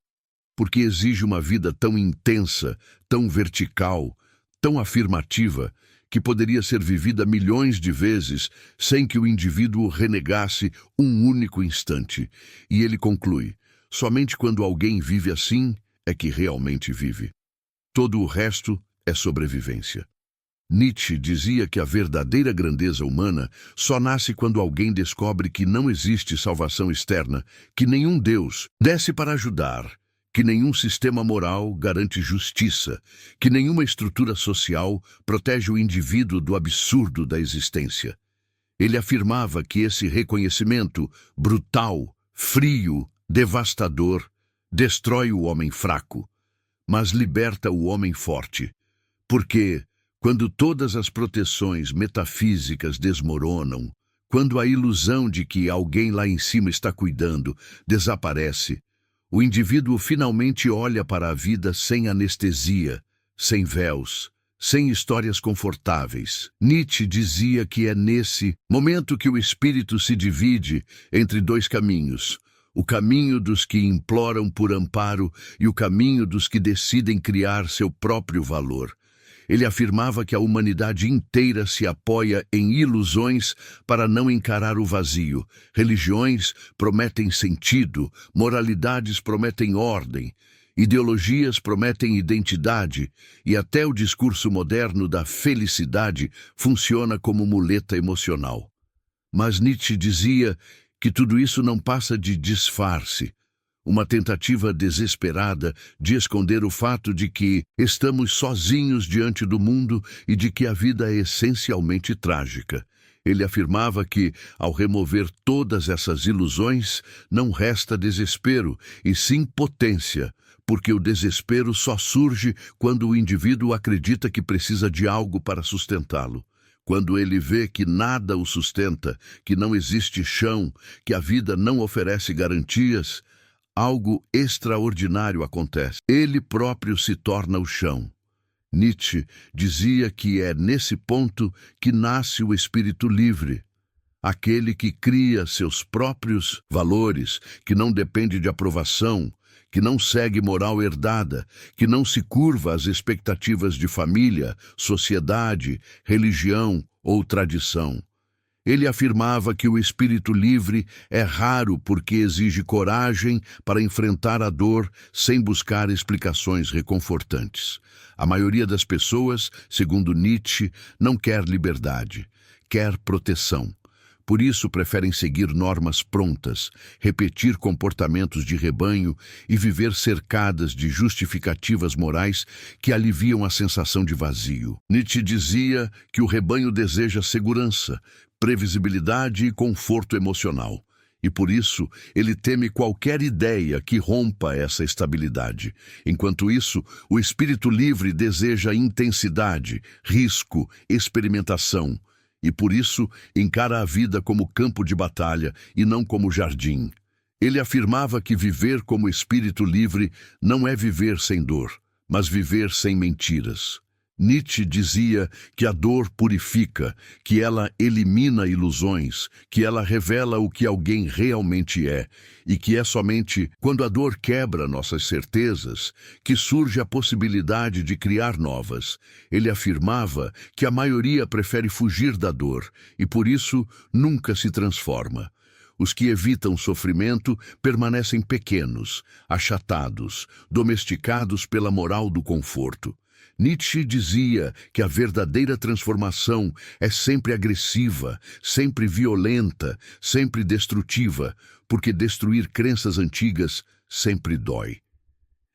porque exige uma vida tão intensa, tão vertical, tão afirmativa, que poderia ser vivida milhões de vezes sem que o indivíduo renegasse um único instante. E ele conclui: somente quando alguém vive assim é que realmente vive. Todo o resto é sobrevivência. Nietzsche dizia que a verdadeira grandeza humana só nasce quando alguém descobre que não existe salvação externa, que nenhum Deus desce para ajudar, que nenhum sistema moral garante justiça, que nenhuma estrutura social protege o indivíduo do absurdo da existência. Ele afirmava que esse reconhecimento brutal, frio, devastador, destrói o homem fraco, mas liberta o homem forte, porque quando todas as proteções metafísicas desmoronam, quando a ilusão de que alguém lá em cima está cuidando desaparece, o indivíduo finalmente olha para a vida sem anestesia, sem véus, sem histórias confortáveis. Nietzsche dizia que é nesse momento que o espírito se divide entre dois caminhos: o caminho dos que imploram por amparo e o caminho dos que decidem criar seu próprio valor. Ele afirmava que a humanidade inteira se apoia em ilusões para não encarar o vazio. Religiões prometem sentido, moralidades prometem ordem, ideologias prometem identidade, e até o discurso moderno da felicidade funciona como muleta emocional. Mas Nietzsche dizia que tudo isso não passa de disfarce, uma tentativa desesperada de esconder o fato de que estamos sozinhos diante do mundo e de que a vida é essencialmente trágica. Ele afirmava que, ao remover todas essas ilusões, não resta desespero, e sim potência, porque o desespero só surge quando o indivíduo acredita que precisa de algo para sustentá-lo. Quando ele vê que nada o sustenta, que não existe chão, que a vida não oferece garantias, algo extraordinário acontece. Ele próprio se torna o chão. Nietzsche dizia que é nesse ponto que nasce o espírito livre, aquele que cria seus próprios valores, que não depende de aprovação, que não segue moral herdada, que não se curva às expectativas de família, sociedade, religião ou tradição. Ele afirmava que o espírito livre é raro porque exige coragem para enfrentar a dor sem buscar explicações reconfortantes. A maioria das pessoas, segundo Nietzsche, não quer liberdade, quer proteção. Por isso preferem seguir normas prontas, repetir comportamentos de rebanho e viver cercadas de justificativas morais que aliviam a sensação de vazio. Nietzsche dizia que o rebanho deseja segurança, previsibilidade e conforto emocional, e por isso ele teme qualquer ideia que rompa essa estabilidade. Enquanto isso, o espírito livre deseja intensidade, risco, experimentação, e por isso encara a vida como campo de batalha e não como jardim. Ele afirmava que viver como espírito livre não é viver sem dor, mas viver sem mentiras. Nietzsche dizia que a dor purifica, que ela elimina ilusões, que ela revela o que alguém realmente é, e que é somente quando a dor quebra nossas certezas que surge a possibilidade de criar novas. Ele afirmava que a maioria prefere fugir da dor e, por isso, nunca se transforma. Os que evitam sofrimento permanecem pequenos, achatados, domesticados pela moral do conforto. Nietzsche dizia que a verdadeira transformação é sempre agressiva, sempre violenta, sempre destrutiva, porque destruir crenças antigas sempre dói.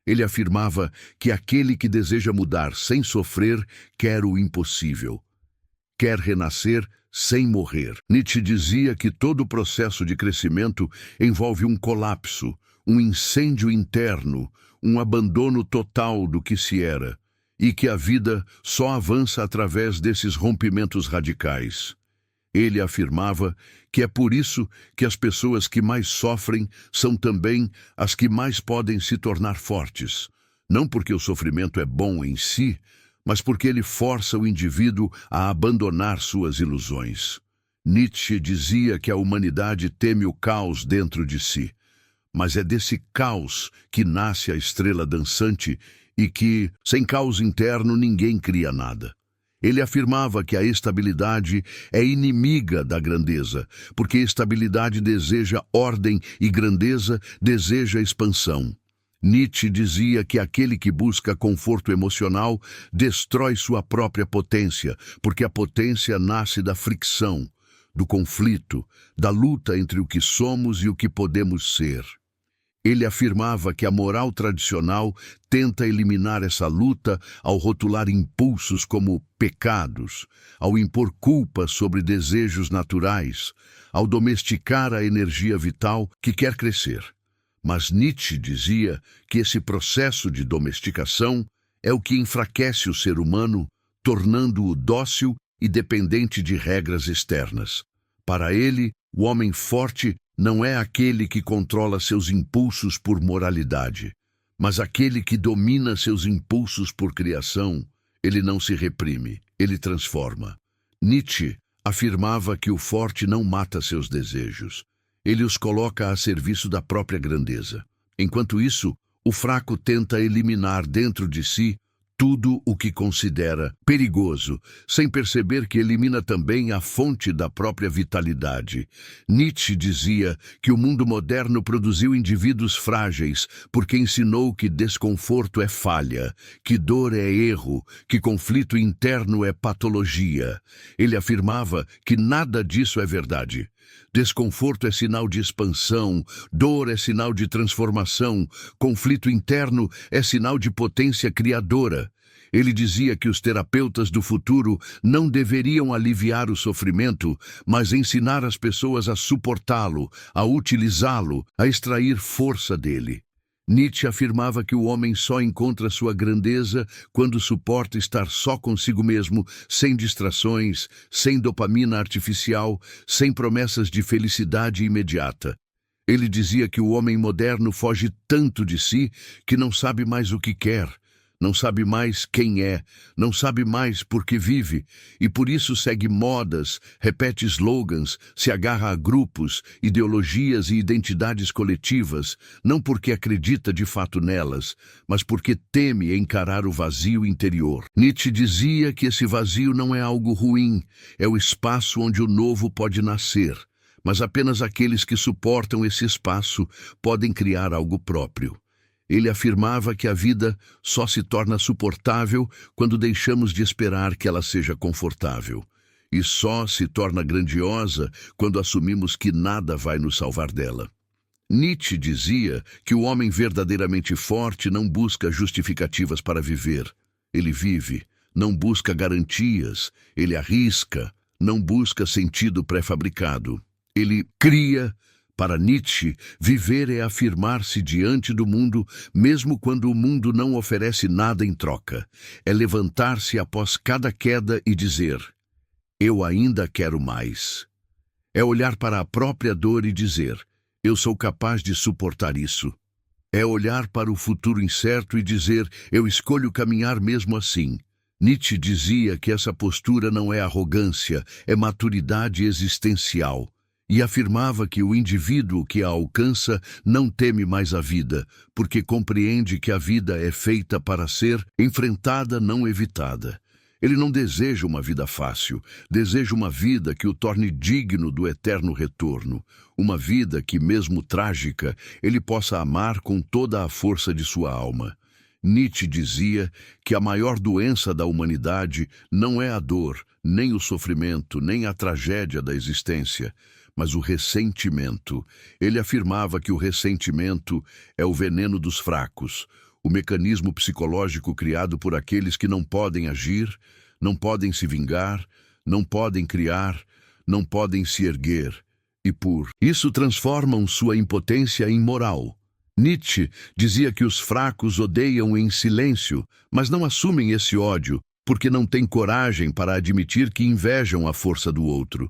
Ele afirmava que aquele que deseja mudar sem sofrer quer o impossível. Quer renascer sem morrer. Nietzsche dizia que todo o processo de crescimento envolve um colapso, um incêndio interno, um abandono total do que se era, e que a vida só avança através desses rompimentos radicais. Ele afirmava que é por isso que as pessoas que mais sofrem são também as que mais podem se tornar fortes. Não porque o sofrimento é bom em si, mas porque ele força o indivíduo a abandonar suas ilusões. Nietzsche dizia que a humanidade teme o caos dentro de si, mas é desse caos que nasce a estrela dançante e que, sem caos interno, ninguém cria nada. Ele afirmava que a estabilidade é inimiga da grandeza, porque estabilidade deseja ordem e grandeza deseja expansão. Nietzsche dizia que aquele que busca conforto emocional destrói sua própria potência, porque a potência nasce da fricção, do conflito, da luta entre o que somos e o que podemos ser. Ele afirmava que a moral tradicional tenta eliminar essa luta ao rotular impulsos como pecados, ao impor culpa sobre desejos naturais, ao domesticar a energia vital que quer crescer. Mas Nietzsche dizia que esse processo de domesticação é o que enfraquece o ser humano, tornando-o dócil e dependente de regras externas. Para ele, o homem forte não é aquele que controla seus impulsos por moralidade, mas aquele que domina seus impulsos por criação. Ele não se reprime, ele transforma. Nietzsche afirmava que o forte não mata seus desejos. Ele os coloca a serviço da própria grandeza. Enquanto isso, o fraco tenta eliminar dentro de si tudo o que considera perigoso, sem perceber que elimina também a fonte da própria vitalidade. Nietzsche dizia que o mundo moderno produziu indivíduos frágeis, porque ensinou que desconforto é falha, que dor é erro, que conflito interno é patologia. Ele afirmava que nada disso é verdade. Desconforto é sinal de expansão, dor é sinal de transformação, conflito interno é sinal de potência criadora. Ele dizia que os terapeutas do futuro não deveriam aliviar o sofrimento, mas ensinar as pessoas a suportá-lo, a utilizá-lo, a extrair força dele. Nietzsche afirmava que o homem só encontra sua grandeza quando suporta estar só consigo mesmo, sem distrações, sem dopamina artificial, sem promessas de felicidade imediata. Ele dizia que o homem moderno foge tanto de si que não sabe mais o que quer, não sabe mais quem é, não sabe mais por que vive, e por isso segue modas, repete slogans, se agarra a grupos, ideologias e identidades coletivas, não porque acredita de fato nelas, mas porque teme encarar o vazio interior. Nietzsche dizia que esse vazio não é algo ruim, é o espaço onde o novo pode nascer, mas apenas aqueles que suportam esse espaço podem criar algo próprio. Ele afirmava que a vida só se torna suportável quando deixamos de esperar que ela seja confortável. E só se torna grandiosa quando assumimos que nada vai nos salvar dela. Nietzsche dizia que o homem verdadeiramente forte não busca justificativas para viver. Ele vive, não busca garantias, ele arrisca, não busca sentido pré-fabricado. Ele cria. Para Nietzsche, viver é afirmar-se diante do mundo, mesmo quando o mundo não oferece nada em troca. É levantar-se após cada queda e dizer: eu ainda quero mais. É olhar para a própria dor e dizer: eu sou capaz de suportar isso. É olhar para o futuro incerto e dizer: eu escolho caminhar mesmo assim. Nietzsche dizia que essa postura não é arrogância, é maturidade existencial, e afirmava que o indivíduo que a alcança não teme mais a vida, porque compreende que a vida é feita para ser enfrentada, não evitada. Ele não deseja uma vida fácil, deseja uma vida que o torne digno do eterno retorno, uma vida que, mesmo trágica, ele possa amar com toda a força de sua alma. Nietzsche dizia que a maior doença da humanidade não é a dor, nem o sofrimento, nem a tragédia da existência, mas o ressentimento. Ele afirmava que o ressentimento é o veneno dos fracos, o mecanismo psicológico criado por aqueles que não podem agir, não podem se vingar, não podem criar, não podem se erguer, e por isso transformam sua impotência em moral. Nietzsche dizia que os fracos odeiam em silêncio, mas não assumem esse ódio, porque não têm coragem para admitir que invejam a força do outro.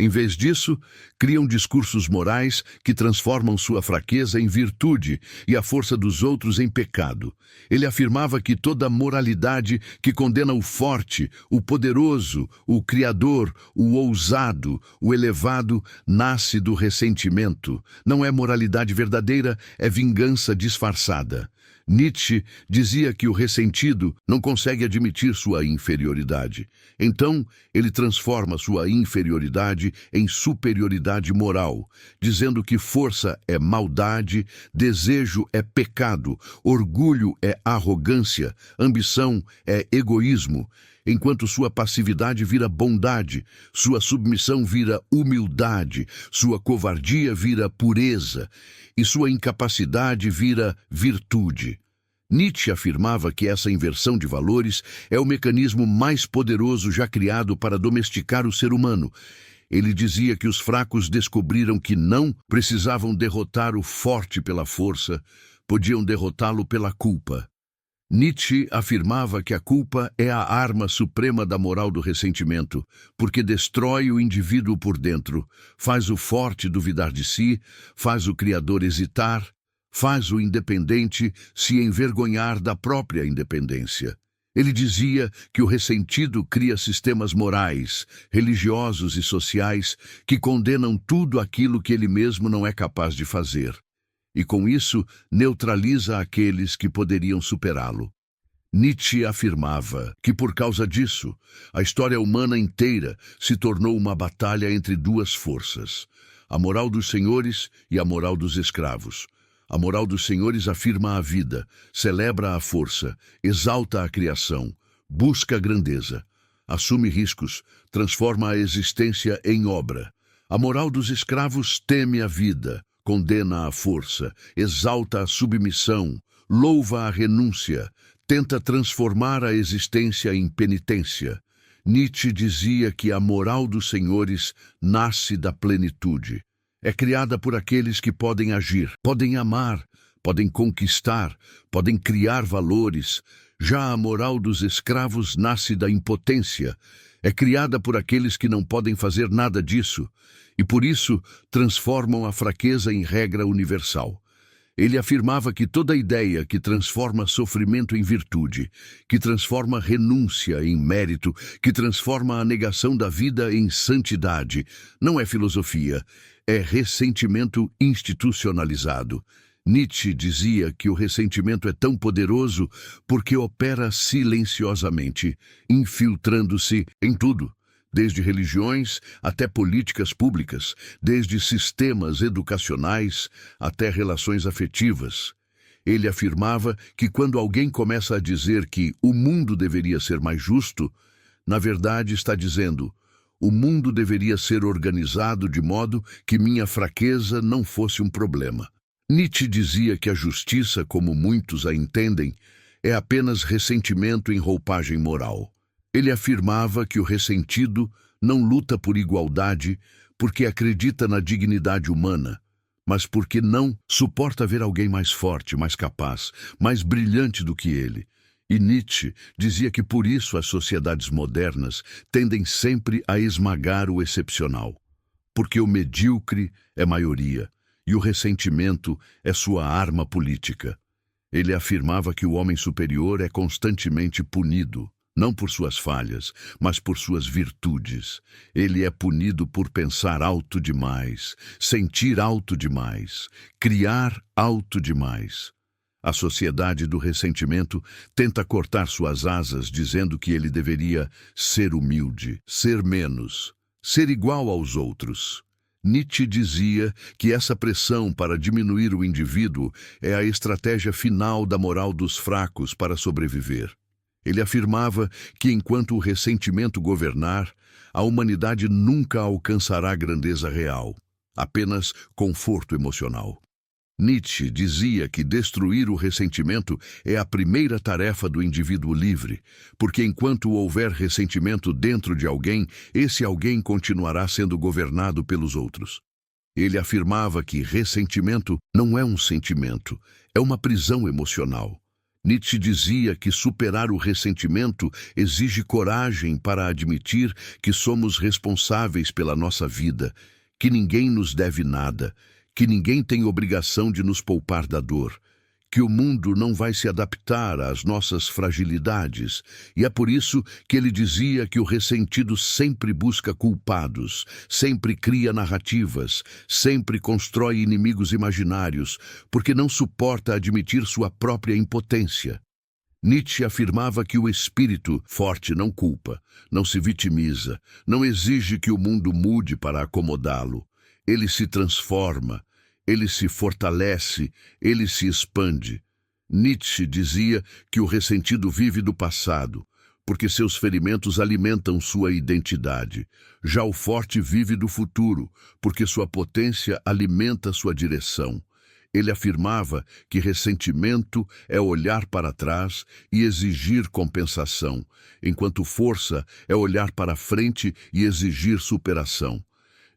Em vez disso, criam discursos morais que transformam sua fraqueza em virtude e a força dos outros em pecado. Ele afirmava que toda moralidade que condena o forte, o poderoso, o criador, o ousado, o elevado, nasce do ressentimento. Não é moralidade verdadeira, é vingança disfarçada. Nietzsche dizia que o ressentido não consegue admitir sua inferioridade. Então, ele transforma sua inferioridade em superioridade moral, dizendo que força é maldade, desejo é pecado, orgulho é arrogância, ambição é egoísmo, enquanto sua passividade vira bondade, sua submissão vira humildade, sua covardia vira pureza e sua incapacidade vira virtude. Nietzsche afirmava que essa inversão de valores é o mecanismo mais poderoso já criado para domesticar o ser humano. Ele dizia que os fracos descobriram que não precisavam derrotar o forte pela força, podiam derrotá-lo pela culpa. Nietzsche afirmava que a culpa é a arma suprema da moral do ressentimento, porque destrói o indivíduo por dentro, faz o forte duvidar de si, faz o criador hesitar, faz o independente se envergonhar da própria independência. Ele dizia que o ressentido cria sistemas morais, religiosos e sociais que condenam tudo aquilo que ele mesmo não é capaz de fazer. E com isso neutraliza aqueles que poderiam superá-lo. Nietzsche afirmava que, por causa disso, a história humana inteira se tornou uma batalha entre duas forças, a moral dos senhores e a moral dos escravos. A moral dos senhores afirma a vida, celebra a força, exalta a criação, busca a grandeza, assume riscos, transforma a existência em obra. A moral dos escravos teme a vida, condena a força, exalta a submissão, louva a renúncia, tenta transformar a existência em penitência. Nietzsche dizia que a moral dos senhores nasce da plenitude. É criada por aqueles que podem agir, podem amar, podem conquistar, podem criar valores. Já a moral dos escravos nasce da impotência. É criada por aqueles que não podem fazer nada disso e, por isso, transformam a fraqueza em regra universal. Ele afirmava que toda ideia que transforma sofrimento em virtude, que transforma renúncia em mérito, que transforma a negação da vida em santidade, não é filosofia, é ressentimento institucionalizado. Nietzsche dizia que o ressentimento é tão poderoso porque opera silenciosamente, infiltrando-se em tudo, desde religiões até políticas públicas, desde sistemas educacionais até relações afetivas. Ele afirmava que quando alguém começa a dizer que o mundo deveria ser mais justo, na verdade está dizendo: o mundo deveria ser organizado de modo que minha fraqueza não fosse um problema. Nietzsche dizia que a justiça, como muitos a entendem, é apenas ressentimento em roupagem moral. Ele afirmava que o ressentido não luta por igualdade porque acredita na dignidade humana, mas porque não suporta ver alguém mais forte, mais capaz, mais brilhante do que ele. E Nietzsche dizia que por isso as sociedades modernas tendem sempre a esmagar o excepcional, porque o medíocre é maioria e o ressentimento é sua arma política. Ele afirmava que o homem superior é constantemente punido, não por suas falhas, mas por suas virtudes. Ele é punido por pensar alto demais, sentir alto demais, criar alto demais. A sociedade do ressentimento tenta cortar suas asas, dizendo que ele deveria ser humilde, ser menos, ser igual aos outros. Nietzsche dizia que essa pressão para diminuir o indivíduo é a estratégia final da moral dos fracos para sobreviver. Ele afirmava que enquanto o ressentimento governar, a humanidade nunca alcançará grandeza real, apenas conforto emocional. Nietzsche dizia que destruir o ressentimento é a primeira tarefa do indivíduo livre, porque enquanto houver ressentimento dentro de alguém, esse alguém continuará sendo governado pelos outros. Ele afirmava que ressentimento não é um sentimento, é uma prisão emocional. Nietzsche dizia que superar o ressentimento exige coragem para admitir que somos responsáveis pela nossa vida, que ninguém nos deve nada, que ninguém tem obrigação de nos poupar da dor, que o mundo não vai se adaptar às nossas fragilidades, e é por isso que ele dizia que o ressentido sempre busca culpados, sempre cria narrativas, sempre constrói inimigos imaginários, porque não suporta admitir sua própria impotência. Nietzsche afirmava que o espírito forte não culpa, não se vitimiza, não exige que o mundo mude para acomodá-lo. Ele se transforma, ele se fortalece, ele se expande. Nietzsche dizia que o ressentido vive do passado, porque seus ferimentos alimentam sua identidade. Já o forte vive do futuro, porque sua potência alimenta sua direção. Ele afirmava que ressentimento é olhar para trás e exigir compensação, enquanto força é olhar para frente e exigir superação.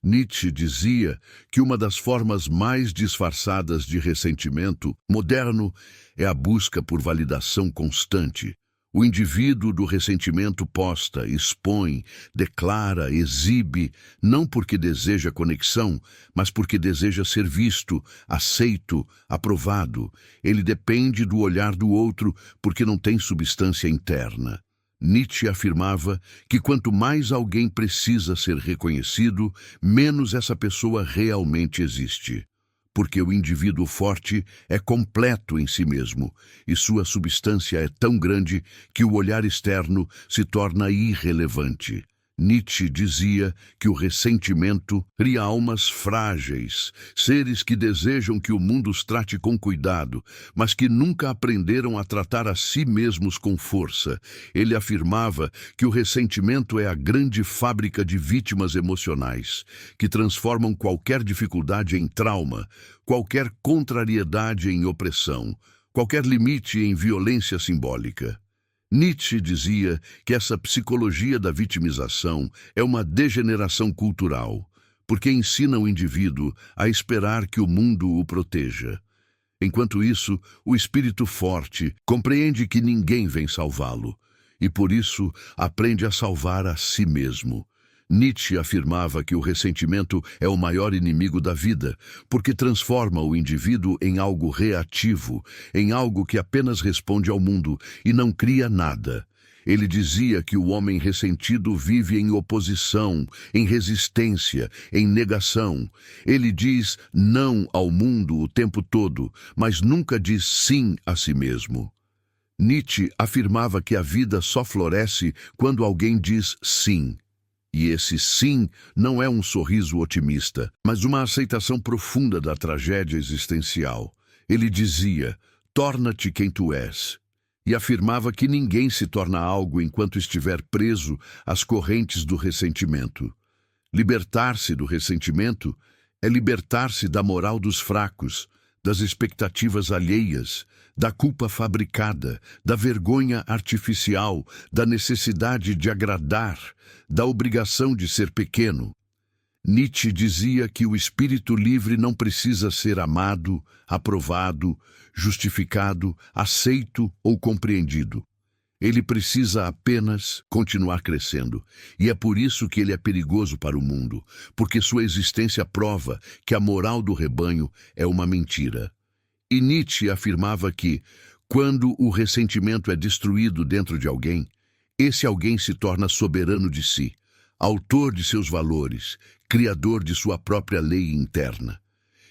Nietzsche dizia que uma das formas mais disfarçadas de ressentimento moderno é a busca por validação constante. O indivíduo do ressentimento posta, expõe, declara, exibe, não porque deseja conexão, mas porque deseja ser visto, aceito, aprovado. Ele depende do olhar do outro porque não tem substância interna. Nietzsche afirmava que quanto mais alguém precisa ser reconhecido, menos essa pessoa realmente existe. Porque o indivíduo forte é completo em si mesmo, e sua substância é tão grande que o olhar externo se torna irrelevante. Nietzsche dizia que o ressentimento cria almas frágeis, seres que desejam que o mundo os trate com cuidado, mas que nunca aprenderam a tratar a si mesmos com força. Ele afirmava que o ressentimento é a grande fábrica de vítimas emocionais, que transformam qualquer dificuldade em trauma, qualquer contrariedade em opressão, qualquer limite em violência simbólica. Nietzsche dizia que essa psicologia da vitimização é uma degeneração cultural, porque ensina o indivíduo a esperar que o mundo o proteja. Enquanto isso, o espírito forte compreende que ninguém vem salvá-lo, e por isso aprende a salvar a si mesmo. Nietzsche afirmava que o ressentimento é o maior inimigo da vida, porque transforma o indivíduo em algo reativo, em algo que apenas responde ao mundo e não cria nada. Ele dizia que o homem ressentido vive em oposição, em resistência, em negação. Ele diz não ao mundo o tempo todo, mas nunca diz sim a si mesmo. Nietzsche afirmava que a vida só floresce quando alguém diz sim. E esse sim não é um sorriso otimista, mas uma aceitação profunda da tragédia existencial. Ele dizia, torna-te quem tu és. E afirmava que ninguém se torna algo enquanto estiver preso às correntes do ressentimento. Libertar-se do ressentimento é libertar-se da moral dos fracos, das expectativas alheias, da culpa fabricada, da vergonha artificial, da necessidade de agradar, da obrigação de ser pequeno. Nietzsche dizia que o espírito livre não precisa ser amado, aprovado, justificado, aceito ou compreendido. Ele precisa apenas continuar crescendo, e é por isso que ele é perigoso para o mundo, porque sua existência prova que a moral do rebanho é uma mentira. E Nietzsche afirmava que, quando o ressentimento é destruído dentro de alguém, Esse alguém se torna soberano de si, autor de seus valores, criador de sua própria lei interna.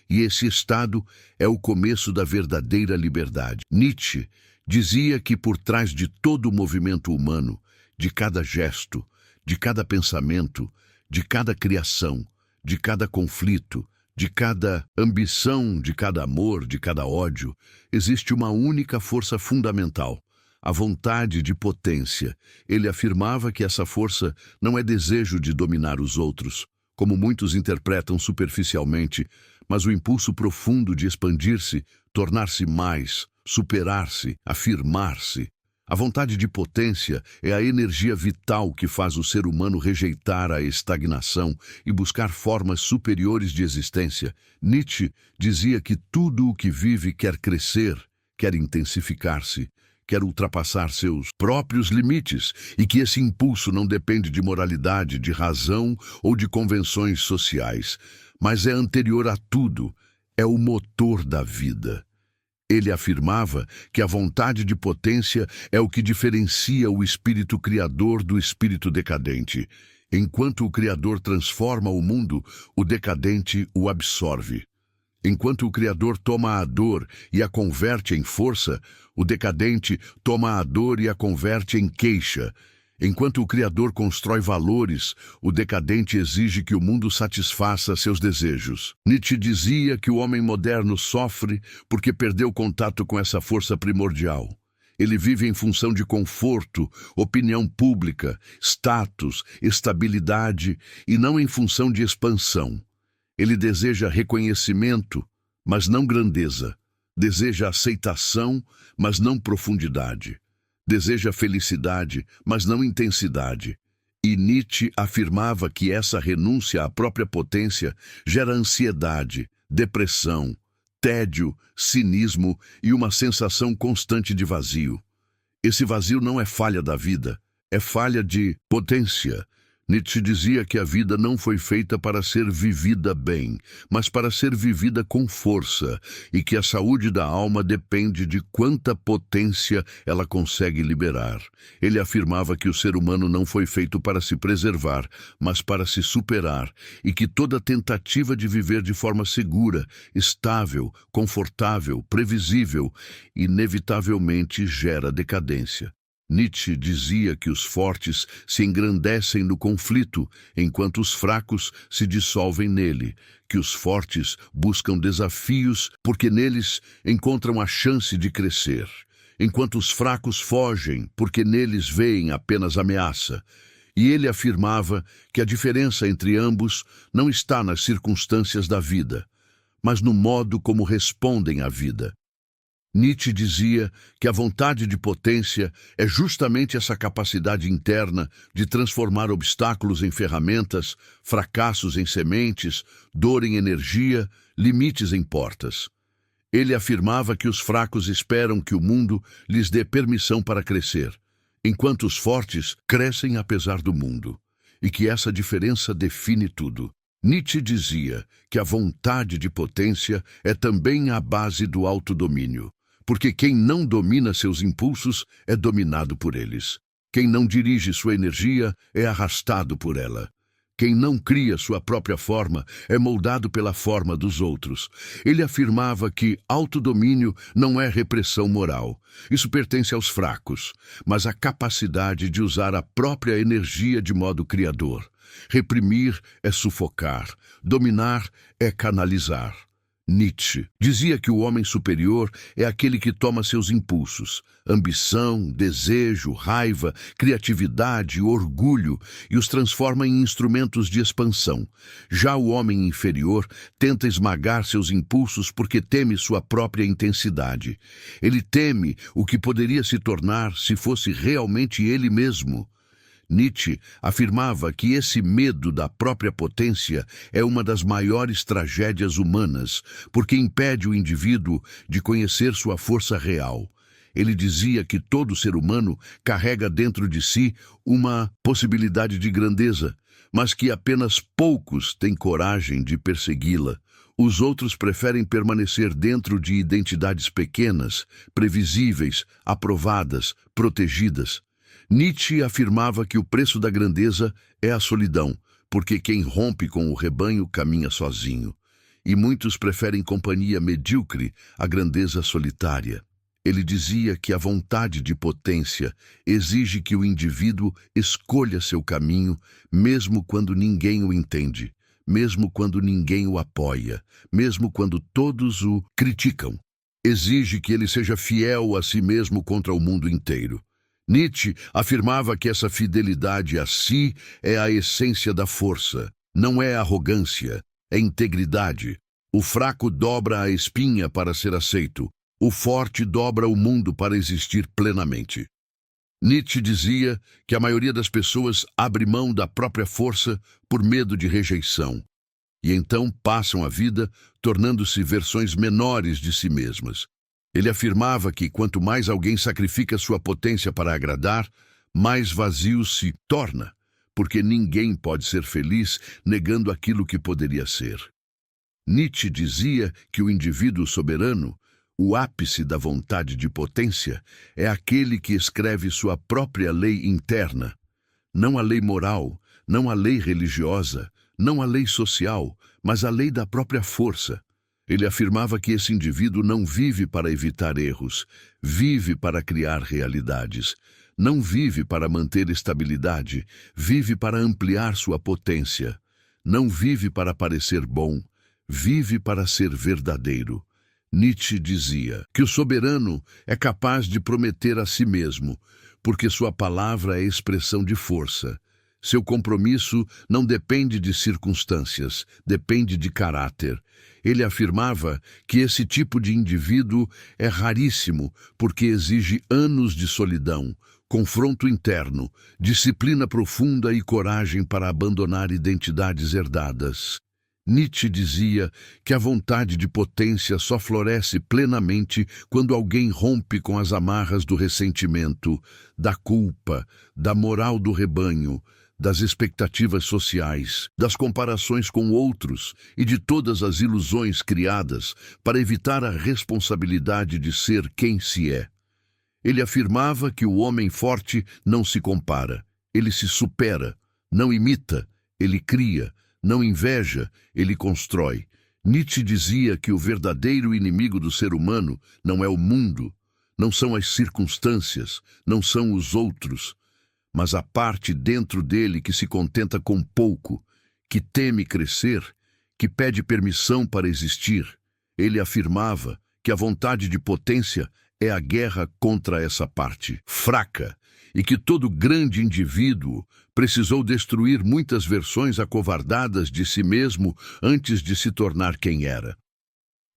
E esse estado é o começo da verdadeira liberdade. Nietzsche dizia que por trás de todo o movimento humano, de cada gesto, de cada pensamento, de cada criação, de cada conflito, de cada ambição, de cada amor, de cada ódio, existe uma única força fundamental: a vontade de potência. Ele afirmava que essa força não é desejo de dominar os outros, como muitos interpretam superficialmente, mas o impulso profundo de expandir-se, tornar-se mais, superar-se, afirmar-se. A vontade de potência é a energia vital que faz o ser humano rejeitar a estagnação e buscar formas superiores de existência. Nietzsche dizia que tudo o que vive quer crescer, quer intensificar-se, quer ultrapassar seus próprios limites, e que esse impulso não depende de moralidade, de razão ou de convenções sociais, mas é anterior a tudo, é o motor da vida. Ele afirmava que a vontade de potência é o que diferencia o espírito criador do espírito decadente. Enquanto o criador transforma o mundo, o decadente o absorve. Enquanto o criador toma a dor e a converte em força, o decadente toma a dor e a converte em queixa. Enquanto o criador constrói valores, o decadente exige que o mundo satisfaça seus desejos. Nietzsche dizia que o homem moderno sofre porque perdeu contato com essa força primordial. Ele vive em função de conforto, opinião pública, status, estabilidade e não em função de expansão. Ele deseja reconhecimento, mas não grandeza. Deseja aceitação, mas não profundidade. Deseja felicidade, mas não intensidade. E Nietzsche afirmava que essa renúncia à própria potência gera ansiedade, depressão, tédio, cinismo e uma sensação constante de vazio. Esse vazio não é falha da vida, é falha de potência. Nietzsche dizia que a vida não foi feita para ser vivida bem, mas para ser vivida com força, e que a saúde da alma depende de quanta potência ela consegue liberar. Ele afirmava que o ser humano não foi feito para se preservar, mas para se superar, e que toda tentativa de viver de forma segura, estável, confortável, previsível, inevitavelmente gera decadência. Nietzsche dizia que os fortes se engrandecem no conflito, enquanto os fracos se dissolvem nele, que os fortes buscam desafios porque neles encontram a chance de crescer, enquanto os fracos fogem porque neles veem apenas ameaça. E ele afirmava que a diferença entre ambos não está nas circunstâncias da vida, mas no modo como respondem à vida. Nietzsche dizia que a vontade de potência é justamente essa capacidade interna de transformar obstáculos em ferramentas, fracassos em sementes, dor em energia, limites em portas. Ele afirmava que os fracos esperam que o mundo lhes dê permissão para crescer, enquanto os fortes crescem apesar do mundo, e que essa diferença define tudo. Nietzsche dizia que a vontade de potência é também a base do autodomínio, porque quem não domina seus impulsos é dominado por eles. Quem não dirige sua energia é arrastado por ela. Quem não cria sua própria forma é moldado pela forma dos outros. Ele afirmava que autodomínio não é repressão moral. Isso pertence aos fracos, mas a capacidade de usar a própria energia de modo criador. Reprimir é sufocar, dominar é canalizar. Nietzsche dizia que o homem superior é aquele que toma seus impulsos, ambição, desejo, raiva, criatividade, orgulho, e os transforma em instrumentos de expansão. Já o homem inferior tenta esmagar seus impulsos porque teme sua própria intensidade. Ele teme o que poderia se tornar se fosse realmente ele mesmo. Nietzsche afirmava que esse medo da própria potência é uma das maiores tragédias humanas, porque impede o indivíduo de conhecer sua força real. Ele dizia que todo ser humano carrega dentro de si uma possibilidade de grandeza, mas que apenas poucos têm coragem de persegui-la. Os outros preferem permanecer dentro de identidades pequenas, previsíveis, aprovadas, protegidas. Nietzsche afirmava que o preço da grandeza é a solidão, porque quem rompe com o rebanho caminha sozinho. E muitos preferem companhia medíocre à grandeza solitária. Ele dizia que a vontade de potência exige que o indivíduo escolha seu caminho, mesmo quando ninguém o entende, mesmo quando ninguém o apoia, mesmo quando todos o criticam. Exige que ele seja fiel a si mesmo contra o mundo inteiro. Nietzsche afirmava que essa fidelidade a si é a essência da força. Não é arrogância, é integridade. O fraco dobra a espinha para ser aceito. O forte dobra o mundo para existir plenamente. Nietzsche dizia que a maioria das pessoas abre mão da própria força por medo de rejeição. E então passam a vida tornando-se versões menores de si mesmas. Ele afirmava que quanto mais alguém sacrifica sua potência para agradar, mais vazio se torna, porque ninguém pode ser feliz negando aquilo que poderia ser. Nietzsche dizia que o indivíduo soberano, o ápice da vontade de potência, é aquele que escreve sua própria lei interna, não a lei moral, não a lei religiosa, não a lei social, mas a lei da própria força. Ele afirmava que esse indivíduo não vive para evitar erros, vive para criar realidades. Não vive para manter estabilidade, vive para ampliar sua potência. Não vive para parecer bom, vive para ser verdadeiro. Nietzsche dizia que o soberano é capaz de prometer a si mesmo, porque sua palavra é expressão de força. Seu compromisso não depende de circunstâncias, depende de caráter. Ele afirmava que esse tipo de indivíduo é raríssimo porque exige anos de solidão, confronto interno, disciplina profunda e coragem para abandonar identidades herdadas. Nietzsche dizia que a vontade de potência só floresce plenamente quando alguém rompe com as amarras do ressentimento, da culpa, da moral do rebanho, das expectativas sociais, das comparações com outros e de todas as ilusões criadas para evitar a responsabilidade de ser quem se é. Ele afirmava que o homem forte não se compara, ele se supera, não imita, ele cria, não inveja, ele constrói. Nietzsche dizia que o verdadeiro inimigo do ser humano não é o mundo, não são as circunstâncias, não são os outros, mas a parte dentro dele que se contenta com pouco, que teme crescer, que pede permissão para existir. Ele afirmava que a vontade de potência é a guerra contra essa parte fraca e que todo grande indivíduo precisou destruir muitas versões acovardadas de si mesmo antes de se tornar quem era.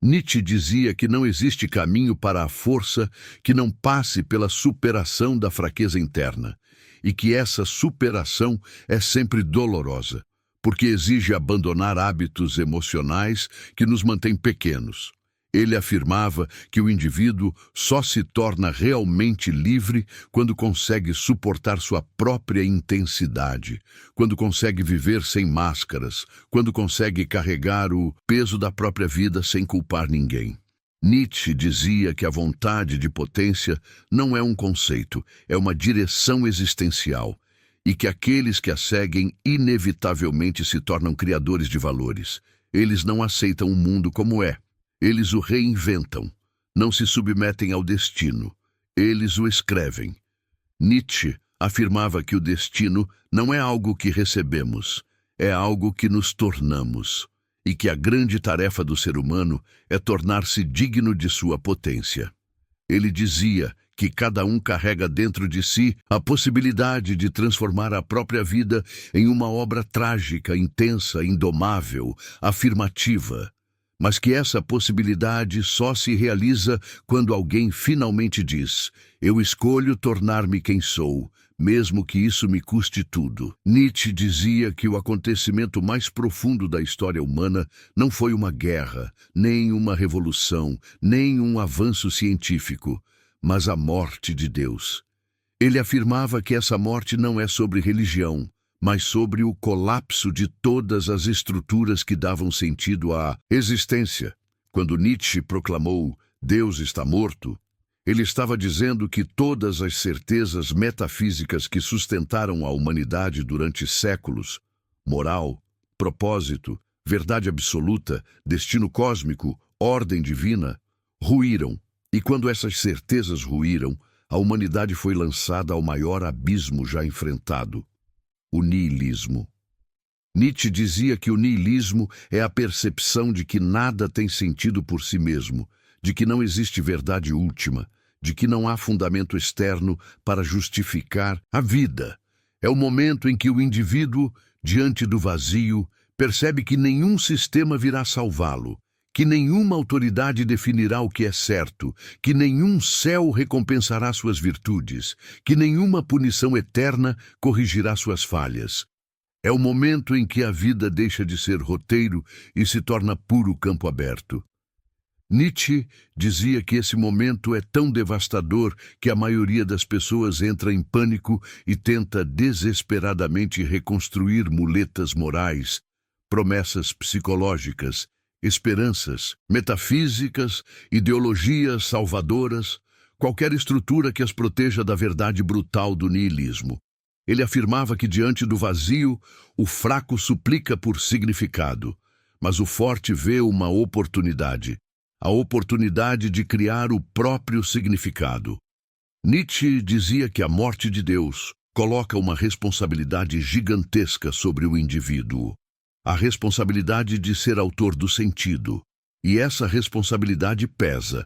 Nietzsche dizia que não existe caminho para a força que não passe pela superação da fraqueza interna, e que essa superação é sempre dolorosa, porque exige abandonar hábitos emocionais que nos mantêm pequenos. Ele afirmava que o indivíduo só se torna realmente livre quando consegue suportar sua própria intensidade, quando consegue viver sem máscaras, quando consegue carregar o peso da própria vida sem culpar ninguém. Nietzsche dizia que a vontade de potência não é um conceito, é uma direção existencial, e que aqueles que a seguem inevitavelmente se tornam criadores de valores. Eles não aceitam o mundo como é. Eles o reinventam, não se submetem ao destino, eles o escrevem. Nietzsche afirmava que o destino não é algo que recebemos, é algo que nos tornamos, e que a grande tarefa do ser humano é tornar-se digno de sua potência. Ele dizia que cada um carrega dentro de si a possibilidade de transformar a própria vida em uma obra trágica, intensa, indomável, afirmativa, mas que essa possibilidade só se realiza quando alguém finalmente diz: eu escolho tornar-me quem sou, mesmo que isso me custe tudo. Nietzsche dizia que o acontecimento mais profundo da história humana não foi uma guerra, nem uma revolução, nem um avanço científico, mas a morte de Deus. Ele afirmava que essa morte não é sobre religião, mas sobre o colapso de todas as estruturas que davam sentido à existência. Quando Nietzsche proclamou "Deus está morto", Ele estava dizendo que todas as certezas metafísicas que sustentaram a humanidade durante séculos, moral, propósito, verdade absoluta, destino cósmico, ordem divina, ruíram. E quando essas certezas ruíram, a humanidade foi lançada ao maior abismo já enfrentado: o niilismo. Nietzsche dizia que o niilismo é a percepção de que nada tem sentido por si mesmo, de que não existe verdade última, de que não há fundamento externo para justificar a vida. É o momento em que o indivíduo, diante do vazio, percebe que nenhum sistema virá salvá-lo, que nenhuma autoridade definirá o que é certo, que nenhum céu recompensará suas virtudes, que nenhuma punição eterna corrigirá suas falhas. É o momento em que a vida deixa de ser roteiro e se torna puro campo aberto. Nietzsche dizia que esse momento é tão devastador que a maioria das pessoas entra em pânico e tenta desesperadamente reconstruir muletas morais, promessas psicológicas, esperanças, metafísicas, ideologias salvadoras, qualquer estrutura que as proteja da verdade brutal do niilismo. Ele afirmava que diante do vazio, o fraco suplica por significado, mas o forte vê uma oportunidade, a oportunidade de criar o próprio significado. Nietzsche dizia que a morte de Deus coloca uma responsabilidade gigantesca sobre o indivíduo, a responsabilidade de ser autor do sentido. E essa responsabilidade pesa,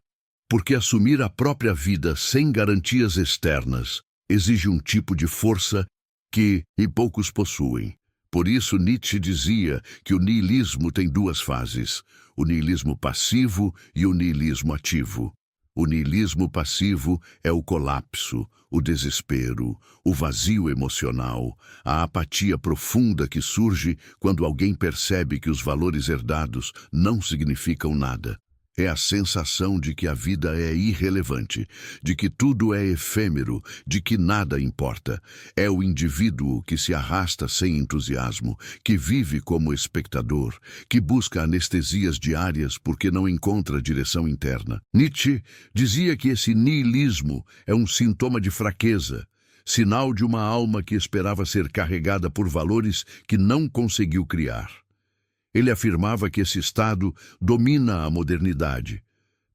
porque assumir a própria vida sem garantias externas exige um tipo de força que poucos possuem. Por isso Nietzsche dizia que o niilismo tem duas fases: o niilismo passivo e o niilismo ativo. O niilismo passivo é o colapso, o desespero, o vazio emocional, a apatia profunda que surge quando alguém percebe que os valores herdados não significam nada. É a sensação de que a vida é irrelevante, de que tudo é efêmero, de que nada importa. É o indivíduo que se arrasta sem entusiasmo, que vive como espectador, que busca anestesias diárias porque não encontra direção interna. Nietzsche dizia que esse niilismo é um sintoma de fraqueza, sinal de uma alma que esperava ser carregada por valores que não conseguiu criar. Ele afirmava que esse estado domina a modernidade.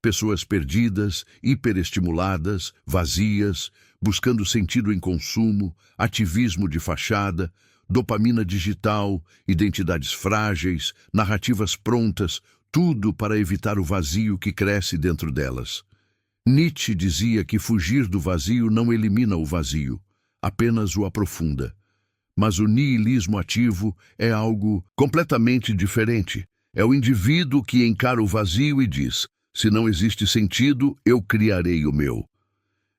Pessoas perdidas, hiperestimuladas, vazias, buscando sentido em consumo, ativismo de fachada, dopamina digital, identidades frágeis, narrativas prontas, tudo para evitar o vazio que cresce dentro delas. Nietzsche dizia que fugir do vazio não elimina o vazio, apenas o aprofunda. Mas o niilismo ativo é algo completamente diferente. É o indivíduo que encara o vazio e diz: se não existe sentido, eu criarei o meu.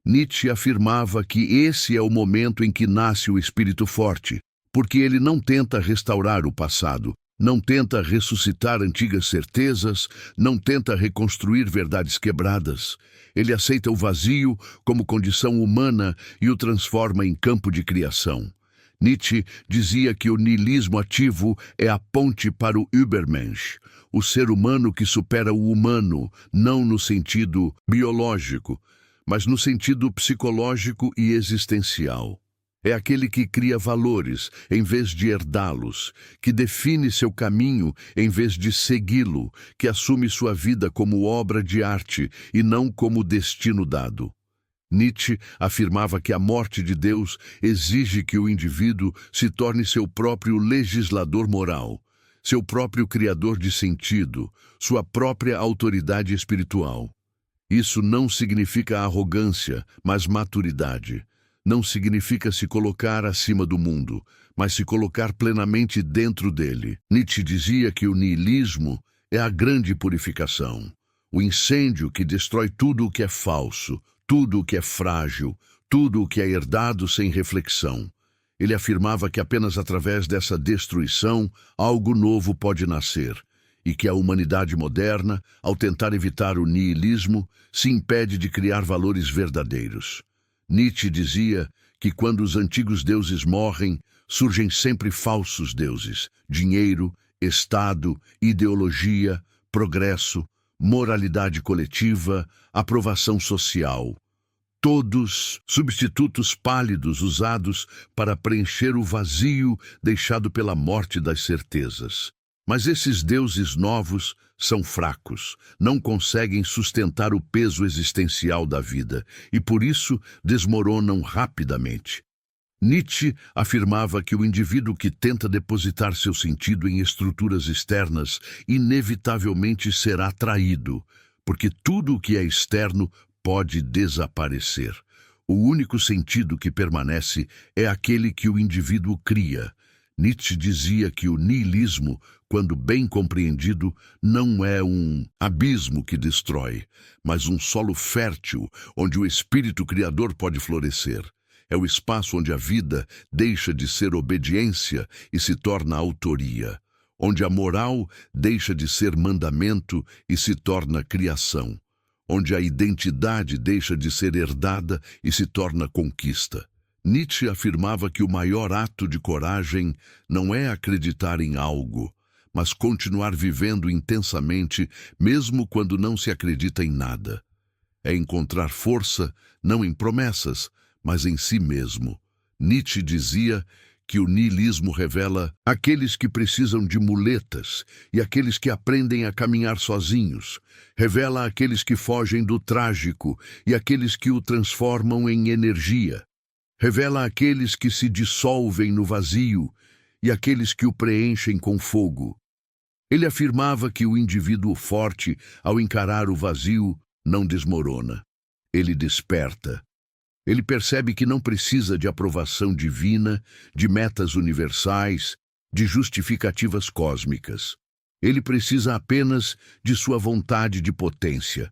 Nietzsche afirmava que esse é o momento em que nasce o espírito forte, porque ele não tenta restaurar o passado, não tenta ressuscitar antigas certezas, não tenta reconstruir verdades quebradas. Ele aceita o vazio como condição humana e o transforma em campo de criação. Nietzsche dizia que o niilismo ativo é a ponte para o Übermensch, o ser humano que supera o humano, não no sentido biológico, mas no sentido psicológico e existencial. É aquele que cria valores em vez de herdá-los, que define seu caminho em vez de segui-lo, que assume sua vida como obra de arte e não como destino dado. Nietzsche afirmava que a morte de Deus exige que o indivíduo se torne seu próprio legislador moral, seu próprio criador de sentido, sua própria autoridade espiritual. Isso não significa arrogância, mas maturidade. Não significa se colocar acima do mundo, mas se colocar plenamente dentro dele. Nietzsche dizia que o niilismo é a grande purificação, o incêndio que destrói tudo o que é falso, tudo o que é frágil, tudo o que é herdado sem reflexão. Ele afirmava que apenas através dessa destruição algo novo pode nascer, e que a humanidade moderna, ao tentar evitar o niilismo, se impede de criar valores verdadeiros. Nietzsche dizia que quando os antigos deuses morrem, surgem sempre falsos deuses: dinheiro, Estado, ideologia, progresso, moralidade coletiva, aprovação social. Todos substitutos pálidos usados para preencher o vazio deixado pela morte das certezas. Mas esses deuses novos são fracos, não conseguem sustentar o peso existencial da vida e por isso desmoronam rapidamente. Nietzsche afirmava que o indivíduo que tenta depositar seu sentido em estruturas externas inevitavelmente será traído, porque tudo o que é externo pode desaparecer. O único sentido que permanece é aquele que o indivíduo cria. Nietzsche dizia que o niilismo, quando bem compreendido, não é um abismo que destrói, mas um solo fértil onde o espírito criador pode florescer. É o espaço onde a vida deixa de ser obediência e se torna autoria, onde a moral deixa de ser mandamento e se torna criação, onde a identidade deixa de ser herdada e se torna conquista. Nietzsche afirmava que o maior ato de coragem não é acreditar em algo, mas continuar vivendo intensamente, mesmo quando não se acredita em nada. É encontrar força, não em promessas, mas em si mesmo. Nietzsche dizia que o niilismo revela aqueles que precisam de muletas e aqueles que aprendem a caminhar sozinhos. Revela aqueles que fogem do trágico e aqueles que o transformam em energia. Revela aqueles que se dissolvem no vazio e aqueles que o preenchem com fogo. Ele afirmava que o indivíduo forte, ao encarar o vazio, não desmorona. Ele desperta. Ele percebe que não precisa de aprovação divina, de metas universais, de justificativas cósmicas. Ele precisa apenas de sua vontade de potência.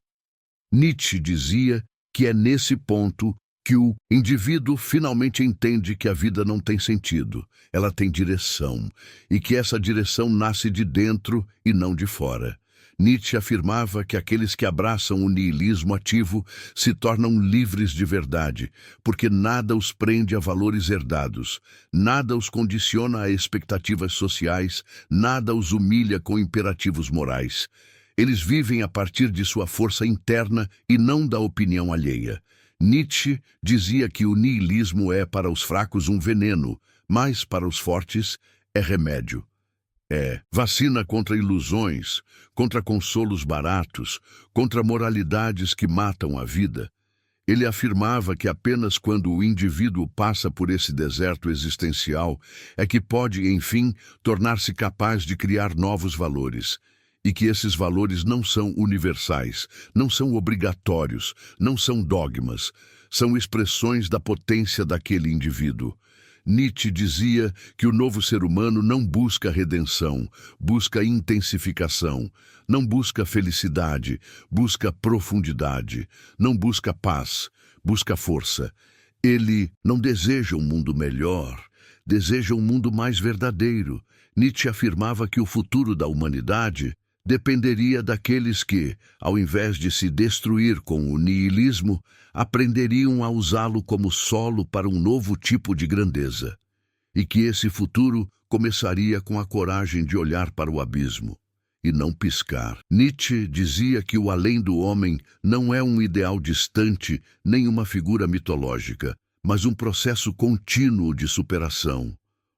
Nietzsche dizia que é nesse ponto que o indivíduo finalmente entende que a vida não tem sentido, ela tem direção, e que essa direção nasce de dentro e não de fora. Nietzsche afirmava que aqueles que abraçam o niilismo ativo se tornam livres de verdade, porque nada os prende a valores herdados, nada os condiciona a expectativas sociais, nada os humilha com imperativos morais. Eles vivem a partir de sua força interna e não da opinião alheia. Nietzsche dizia que o niilismo é para os fracos um veneno, mas para os fortes é remédio. É vacina contra ilusões, contra consolos baratos, contra moralidades que matam a vida. Ele afirmava que apenas quando o indivíduo passa por esse deserto existencial é que pode, enfim, tornar-se capaz de criar novos valores. E que esses valores não são universais, não são obrigatórios, não são dogmas, são expressões da potência daquele indivíduo. Nietzsche dizia que o novo ser humano não busca redenção, busca intensificação, não busca felicidade, busca profundidade, não busca paz, busca força. Ele não deseja um mundo melhor, deseja um mundo mais verdadeiro. Nietzsche afirmava que o futuro da humanidade dependeria daqueles que, ao invés de se destruir com o niilismo, aprenderiam a usá-lo como solo para um novo tipo de grandeza. E que esse futuro começaria com a coragem de olhar para o abismo e não piscar. Nietzsche dizia que o além do homem não é um ideal distante nem uma figura mitológica, mas um processo contínuo de superação,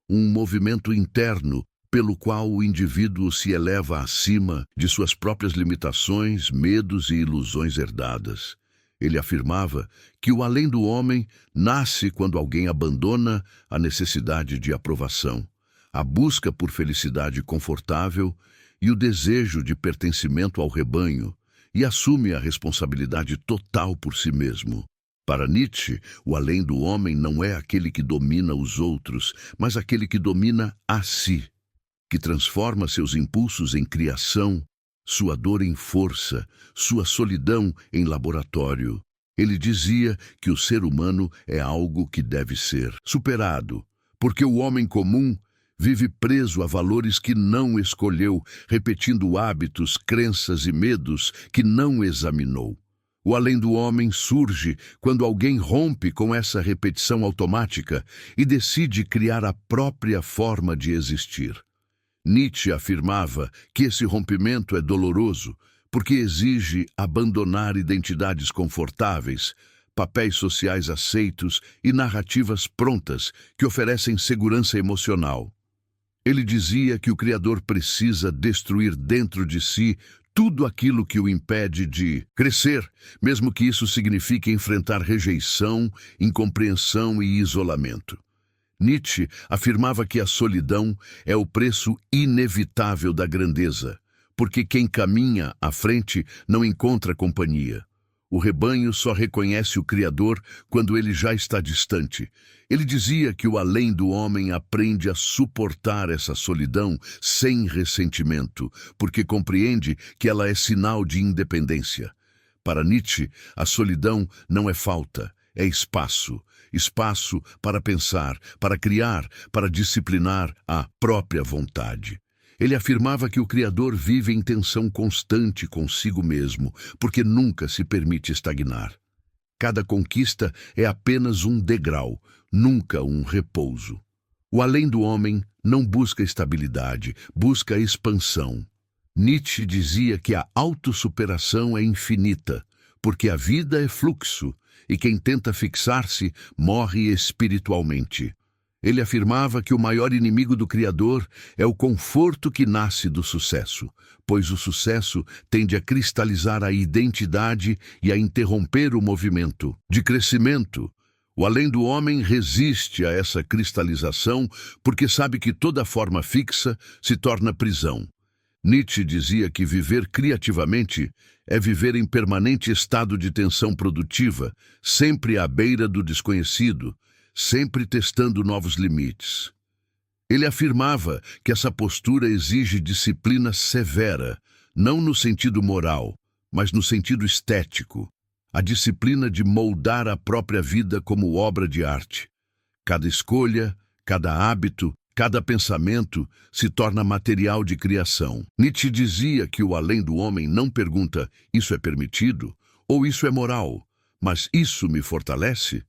um movimento interno pelo qual o indivíduo se eleva acima de suas próprias limitações, medos e ilusões herdadas. Ele afirmava que o além do homem nasce quando alguém abandona a necessidade de aprovação, a busca por felicidade confortável e o desejo de pertencimento ao rebanho, e assume a responsabilidade total por si mesmo. Para Nietzsche, o além do homem não é aquele que domina os outros, mas aquele que domina a si, que transforma seus impulsos em criação, sua dor em força, sua solidão em laboratório. Ele dizia que o ser humano é algo que deve ser superado, porque o homem comum vive preso a valores que não escolheu, repetindo hábitos, crenças e medos que não examinou. O além do homem surge quando alguém rompe com essa repetição automática e decide criar a própria forma de existir. Nietzsche afirmava que esse rompimento é doloroso, porque exige abandonar identidades confortáveis, papéis sociais aceitos e narrativas prontas que oferecem segurança emocional. Ele dizia que o Criador precisa destruir dentro de si tudo aquilo que o impede de crescer, mesmo que isso signifique enfrentar rejeição, incompreensão e isolamento. Nietzsche afirmava que a solidão é o preço inevitável da grandeza, porque quem caminha à frente não encontra companhia. O rebanho só reconhece o Criador quando ele já está distante. Ele dizia que o além do homem aprende a suportar essa solidão sem ressentimento, porque compreende que ela é sinal de independência. Para Nietzsche, a solidão não é falta, é espaço. Espaço para pensar, para criar, para disciplinar a própria vontade. Ele afirmava que o Criador vive em tensão constante consigo mesmo, porque nunca se permite estagnar. Cada conquista é apenas um degrau, nunca um repouso. O além do homem não busca estabilidade, busca expansão. Nietzsche dizia que a autossuperação é infinita, porque a vida é fluxo, e quem tenta fixar-se morre espiritualmente. Ele afirmava que o maior inimigo do Criador é o conforto que nasce do sucesso, pois o sucesso tende a cristalizar a identidade e a interromper o movimento de crescimento. O além do homem resiste a essa cristalização porque sabe que toda forma fixa se torna prisão. Nietzsche dizia que viver criativamente é viver em permanente estado de tensão produtiva, sempre à beira do desconhecido, sempre testando novos limites. Ele afirmava que essa postura exige disciplina severa, não no sentido moral, mas no sentido estético, a disciplina de moldar a própria vida como obra de arte. Cada escolha, cada hábito, cada pensamento se torna material de criação. Nietzsche dizia que o além do homem não pergunta "isso é permitido?" ou "isso é moral?", mas "isso me fortalece?".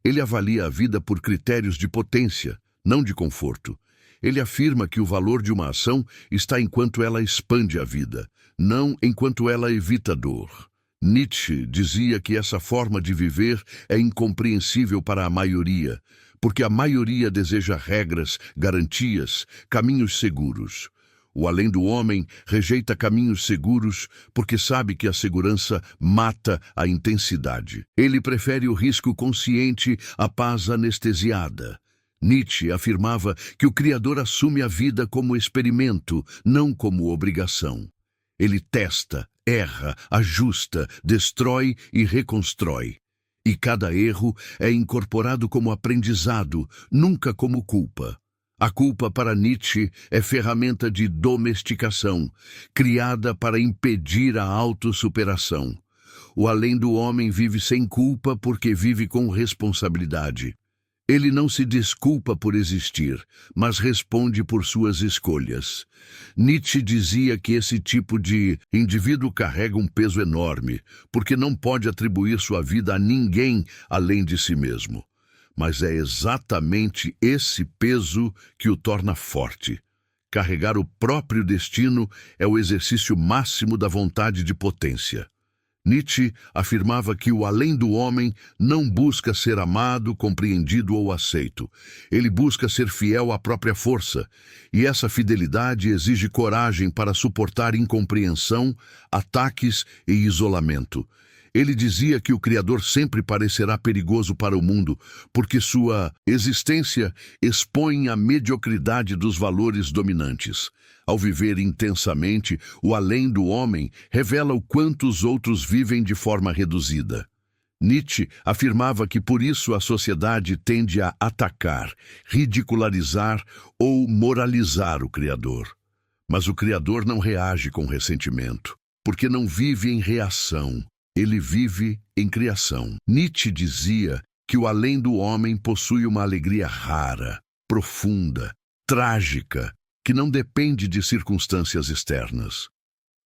Ele avalia a vida por critérios de potência, não de conforto. Ele afirma que o valor de uma ação está enquanto ela expande a vida, não enquanto ela evita dor. Nietzsche dizia que essa forma de viver é incompreensível para a maioria, porque a maioria deseja regras, garantias, caminhos seguros. O além do homem rejeita caminhos seguros porque sabe que a segurança mata a intensidade. Ele prefere o risco consciente à paz anestesiada. Nietzsche afirmava que o Criador assume a vida como experimento, não como obrigação. Ele testa, erra, ajusta, destrói e reconstrói. E cada erro é incorporado como aprendizado, nunca como culpa. A culpa para Nietzsche é ferramenta de domesticação, criada para impedir a autossuperação. O além do homem vive sem culpa porque vive com responsabilidade. Ele não se desculpa por existir, mas responde por suas escolhas. Nietzsche dizia que esse tipo de indivíduo carrega um peso enorme, porque não pode atribuir sua vida a ninguém além de si mesmo. Mas é exatamente esse peso que o torna forte. Carregar o próprio destino é o exercício máximo da vontade de potência. Nietzsche afirmava que o além do homem não busca ser amado, compreendido ou aceito. Ele busca ser fiel à própria força, e essa fidelidade exige coragem para suportar incompreensão, ataques e isolamento. Ele dizia que o Criador sempre parecerá perigoso para o mundo, porque sua existência expõe a mediocridade dos valores dominantes. Ao viver intensamente, o além do homem revela o quanto os outros vivem de forma reduzida. Nietzsche afirmava que por isso a sociedade tende a atacar, ridicularizar ou moralizar o Criador. Mas o Criador não reage com ressentimento, porque não vive em reação. Ele vive em criação. Nietzsche dizia que o além do homem possui uma alegria rara, profunda, trágica, que não depende de circunstâncias externas.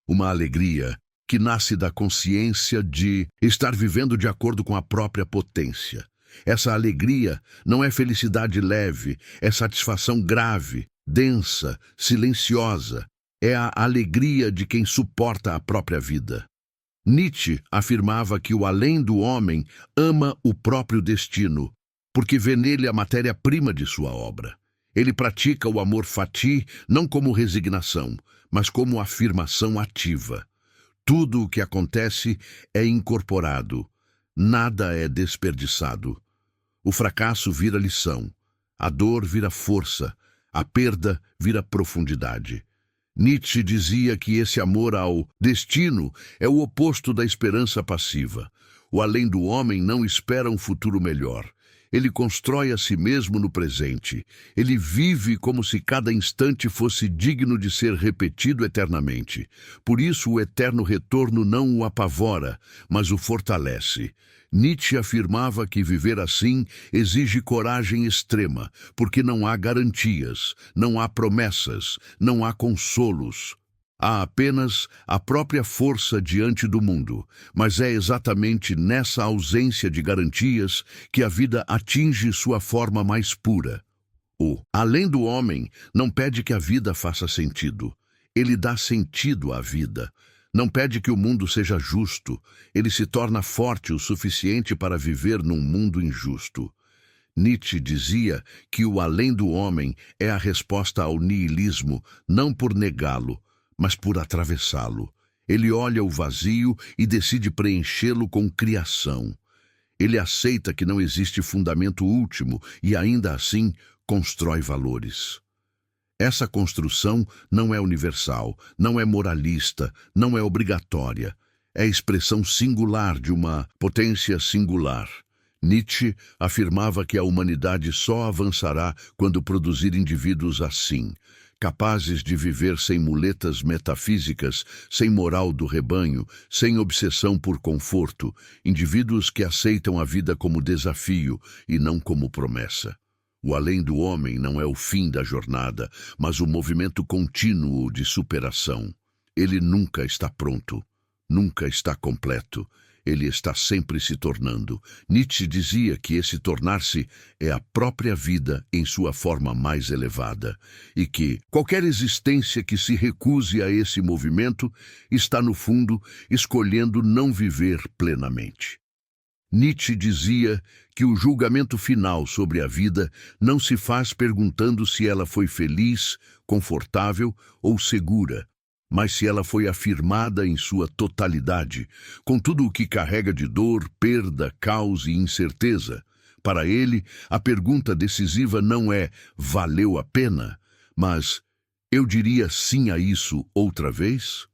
Uma alegria que nasce da consciência de estar vivendo de acordo com a própria potência. Essa alegria não é felicidade leve, é satisfação grave, densa, silenciosa. é a alegria de quem suporta a própria vida. Nietzsche afirmava que o além do homem ama o próprio destino, porque vê nele a matéria-prima de sua obra. Ele pratica o amor fati não como resignação, mas como afirmação ativa. Tudo o que acontece é incorporado, nada é desperdiçado. O fracasso vira lição, a dor vira força, a perda vira profundidade. Nietzsche dizia que esse amor ao destino é o oposto da esperança passiva. O além do homem não espera um futuro melhor. Ele constrói a si mesmo no presente. Ele vive como se cada instante fosse digno de ser repetido eternamente. Por isso o eterno retorno não o apavora, mas o fortalece. Nietzsche afirmava que viver assim exige coragem extrema, porque não há garantias, não há promessas, não há consolos. Há apenas a própria força diante do mundo, mas é exatamente nessa ausência de garantias que a vida atinge sua forma mais pura. O além do homem não pede que a vida faça sentido. Ele dá sentido à vida. Não pede que o mundo seja justo. Ele se torna forte o suficiente para viver num mundo injusto. Nietzsche dizia que o além do homem é a resposta ao niilismo, não por negá-lo, mas por atravessá-lo. Ele olha o vazio e decide preenchê-lo com criação. Ele aceita que não existe fundamento último e, ainda assim, constrói valores. Essa construção não é universal, não é moralista, não é obrigatória. É expressão singular de uma potência singular. Nietzsche afirmava que a humanidade só avançará quando produzir indivíduos assim, capazes de viver sem muletas metafísicas, sem moral do rebanho, sem obsessão por conforto, indivíduos que aceitam a vida como desafio e não como promessa. O além do homem não é o fim da jornada, mas o movimento contínuo de superação. Ele nunca está pronto, nunca está completo. Ele está sempre se tornando. Nietzsche dizia que esse tornar-se é a própria vida em sua forma mais elevada, e que qualquer existência que se recuse a esse movimento está, no fundo, escolhendo não viver plenamente. Nietzsche dizia que o julgamento final sobre a vida não se faz perguntando se ela foi feliz, confortável ou segura, mas se ela foi afirmada em sua totalidade, com tudo o que carrega de dor, perda, caos e incerteza. Para ele, a pergunta decisiva não é "valeu a pena?", mas "eu diria sim a isso outra vez?".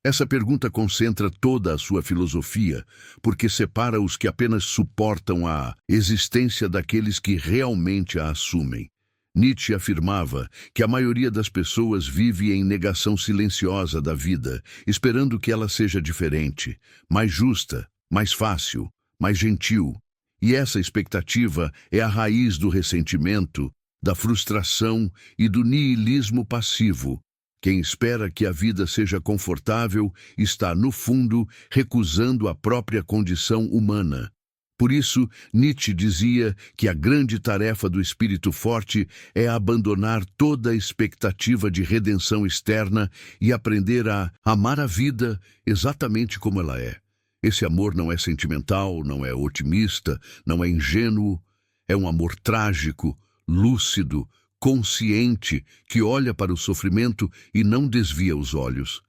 Essa pergunta concentra toda a sua filosofia, porque separa os que apenas suportam a existência daqueles que realmente a assumem. Nietzsche afirmava que a maioria das pessoas vive em negação silenciosa da vida, esperando que ela seja diferente, mais justa, mais fácil, mais gentil. E essa expectativa é a raiz do ressentimento, da frustração e do niilismo passivo. Quem espera que a vida seja confortável está, no fundo, recusando a própria condição humana. Por isso, Nietzsche dizia que a grande tarefa do espírito forte é abandonar toda a expectativa de redenção externa e aprender a amar a vida exatamente como ela é. Esse amor não é sentimental, não é otimista, não é ingênuo. É um amor trágico, lúcido, consciente, que olha para o sofrimento e não desvia os olhos.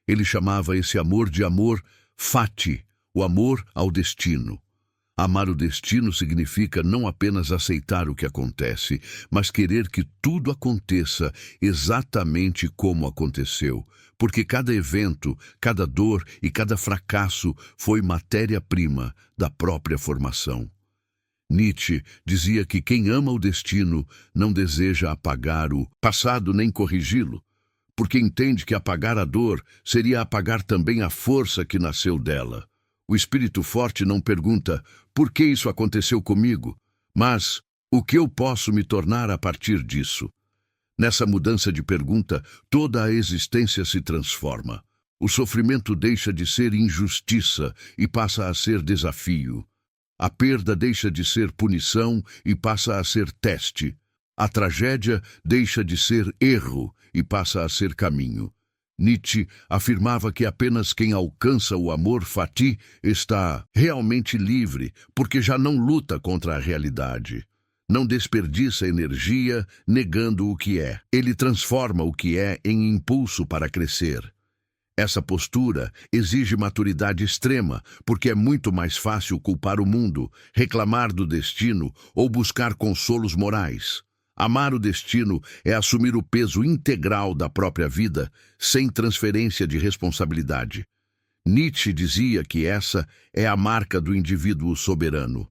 Ele chamava esse amor de amor fati, o amor ao destino. Amar o destino significa não apenas aceitar o que acontece, mas querer que tudo aconteça exatamente como aconteceu, porque cada evento, cada dor e cada fracasso foi matéria-prima da própria formação. Nietzsche dizia que quem ama o destino não deseja apagar o passado nem corrigi-lo, porque entende que apagar a dor seria apagar também a força que nasceu dela. O espírito forte não pergunta por que isso aconteceu comigo, mas o que eu posso me tornar a partir disso. Nessa mudança de pergunta, toda a existência se transforma. O sofrimento deixa de ser injustiça e passa a ser desafio. A perda deixa de ser punição e passa a ser teste. A tragédia deixa de ser erro e passa a ser caminho. Nietzsche afirmava que apenas quem alcança o amor fati está realmente livre, porque já não luta contra a realidade. Não desperdiça energia negando o que é. Ele transforma o que é em impulso para crescer. Essa postura exige maturidade extrema, porque é muito mais fácil culpar o mundo, reclamar do destino ou buscar consolos morais. Amar o destino é assumir o peso integral da própria vida, sem transferência de responsabilidade. Nietzsche dizia que essa é a marca do indivíduo soberano.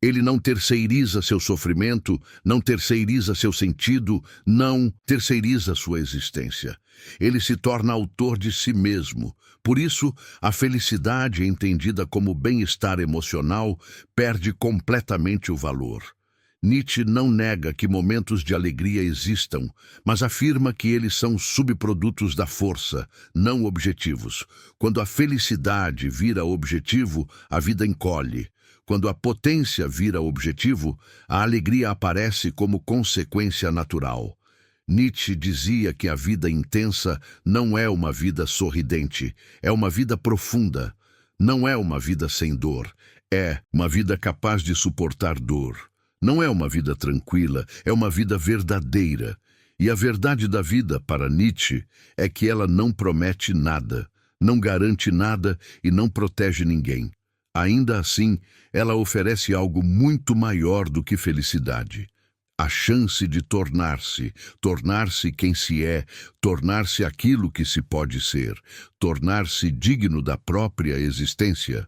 Ele não terceiriza seu sofrimento, não terceiriza seu sentido, não terceiriza sua existência. Ele se torna autor de si mesmo. Por isso, a felicidade, entendida como bem-estar emocional, perde completamente o valor. Nietzsche não nega que momentos de alegria existam, mas afirma que eles são subprodutos da força, não objetivos. Quando a felicidade vira objetivo, a vida encolhe. Quando a potência vira objetivo, a alegria aparece como consequência natural. Nietzsche dizia que a vida intensa não é uma vida sorridente, é uma vida profunda. Não é uma vida sem dor, é uma vida capaz de suportar dor. Não é uma vida tranquila, é uma vida verdadeira. E a verdade da vida, para Nietzsche, é que ela não promete nada, não garante nada e não protege ninguém. Ainda assim, ela oferece algo muito maior do que felicidade. A chance de tornar-se quem se é, tornar-se aquilo que se pode ser, tornar-se digno da própria existência.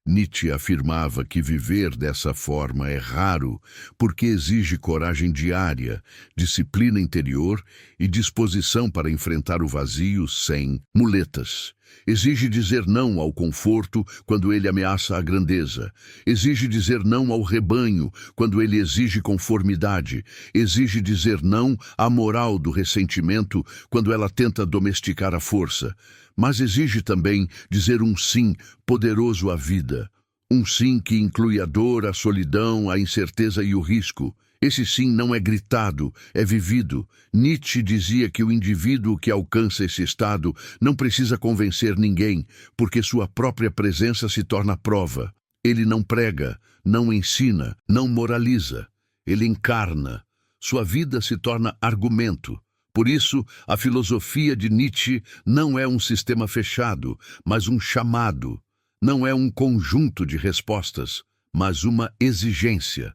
Nietzsche afirmava que viver dessa forma é raro, porque exige coragem diária, disciplina interior e disposição para enfrentar o vazio sem muletas. Exige dizer não ao conforto quando ele ameaça a grandeza. Exige dizer não ao rebanho quando ele exige conformidade. Exige dizer não à moral do ressentimento quando ela tenta domesticar a força. Mas exige também dizer um sim poderoso à vida. Um sim que inclui a dor, a solidão, a incerteza e o risco. Esse sim não é gritado, é vivido. Nietzsche dizia que o indivíduo que alcança esse estado não precisa convencer ninguém, porque sua própria presença se torna prova. Ele não prega, não ensina, não moraliza. Ele encarna. Sua vida se torna argumento. Por isso, a filosofia de Nietzsche não é um sistema fechado, mas um chamado. Não é um conjunto de respostas, mas uma exigência.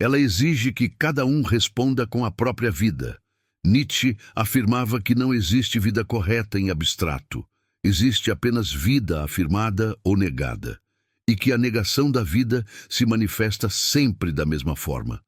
Ela exige que cada um responda com a própria vida. Nietzsche afirmava que não existe vida correta em abstrato. Existe apenas vida afirmada ou negada. E que a negação da vida se manifesta sempre da mesma forma.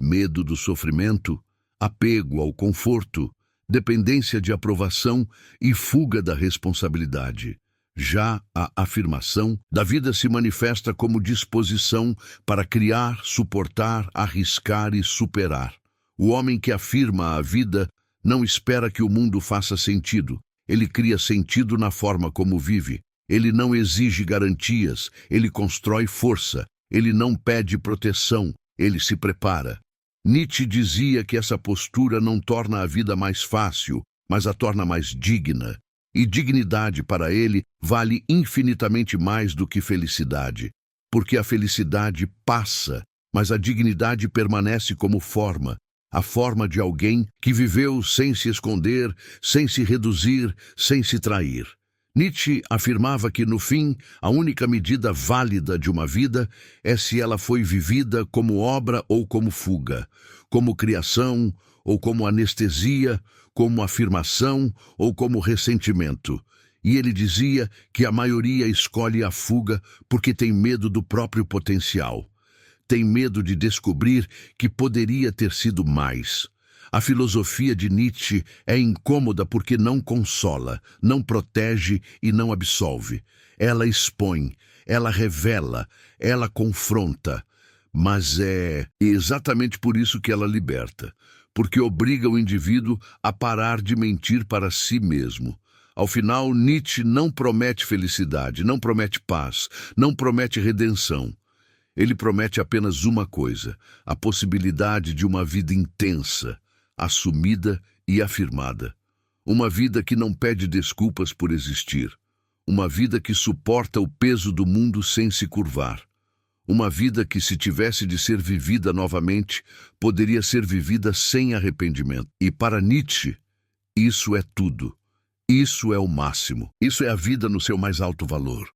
Medo do sofrimento, apego ao conforto, dependência de aprovação e fuga da responsabilidade. Já a afirmação da vida se manifesta como disposição para criar, suportar, arriscar e superar. O homem que afirma a vida não espera que o mundo faça sentido. Ele cria sentido na forma como vive. Ele não exige garantias, ele constrói força. Ele não pede proteção, ele se prepara. Nietzsche dizia que essa postura não torna a vida mais fácil, mas a torna mais digna. E dignidade para ele vale infinitamente mais do que felicidade, porque a felicidade passa, mas a dignidade permanece como forma, a forma de alguém que viveu sem se esconder, sem se reduzir, sem se trair. Nietzsche afirmava que, no fim, a única medida válida de uma vida é se ela foi vivida como obra ou como fuga, como criação ou como anestesia, como afirmação ou como ressentimento. E ele dizia que a maioria escolhe a fuga porque tem medo do próprio potencial. Tem medo de descobrir que poderia ter sido mais. A filosofia de Nietzsche é incômoda porque não consola, não protege e não absolve. Ela expõe, ela revela, ela confronta. Mas é exatamente por isso que ela liberta, porque obriga o indivíduo a parar de mentir para si mesmo. Ao final, Nietzsche não promete felicidade, não promete paz, não promete redenção. Ele promete apenas uma coisa: a possibilidade de uma vida intensa, assumida e afirmada. Uma vida que não pede desculpas por existir. Uma vida que suporta o peso do mundo sem se curvar. Uma vida que, se tivesse de ser vivida novamente, poderia ser vivida sem arrependimento. E para Nietzsche, isso é tudo. Isso é o máximo. Isso é a vida no seu mais alto valor.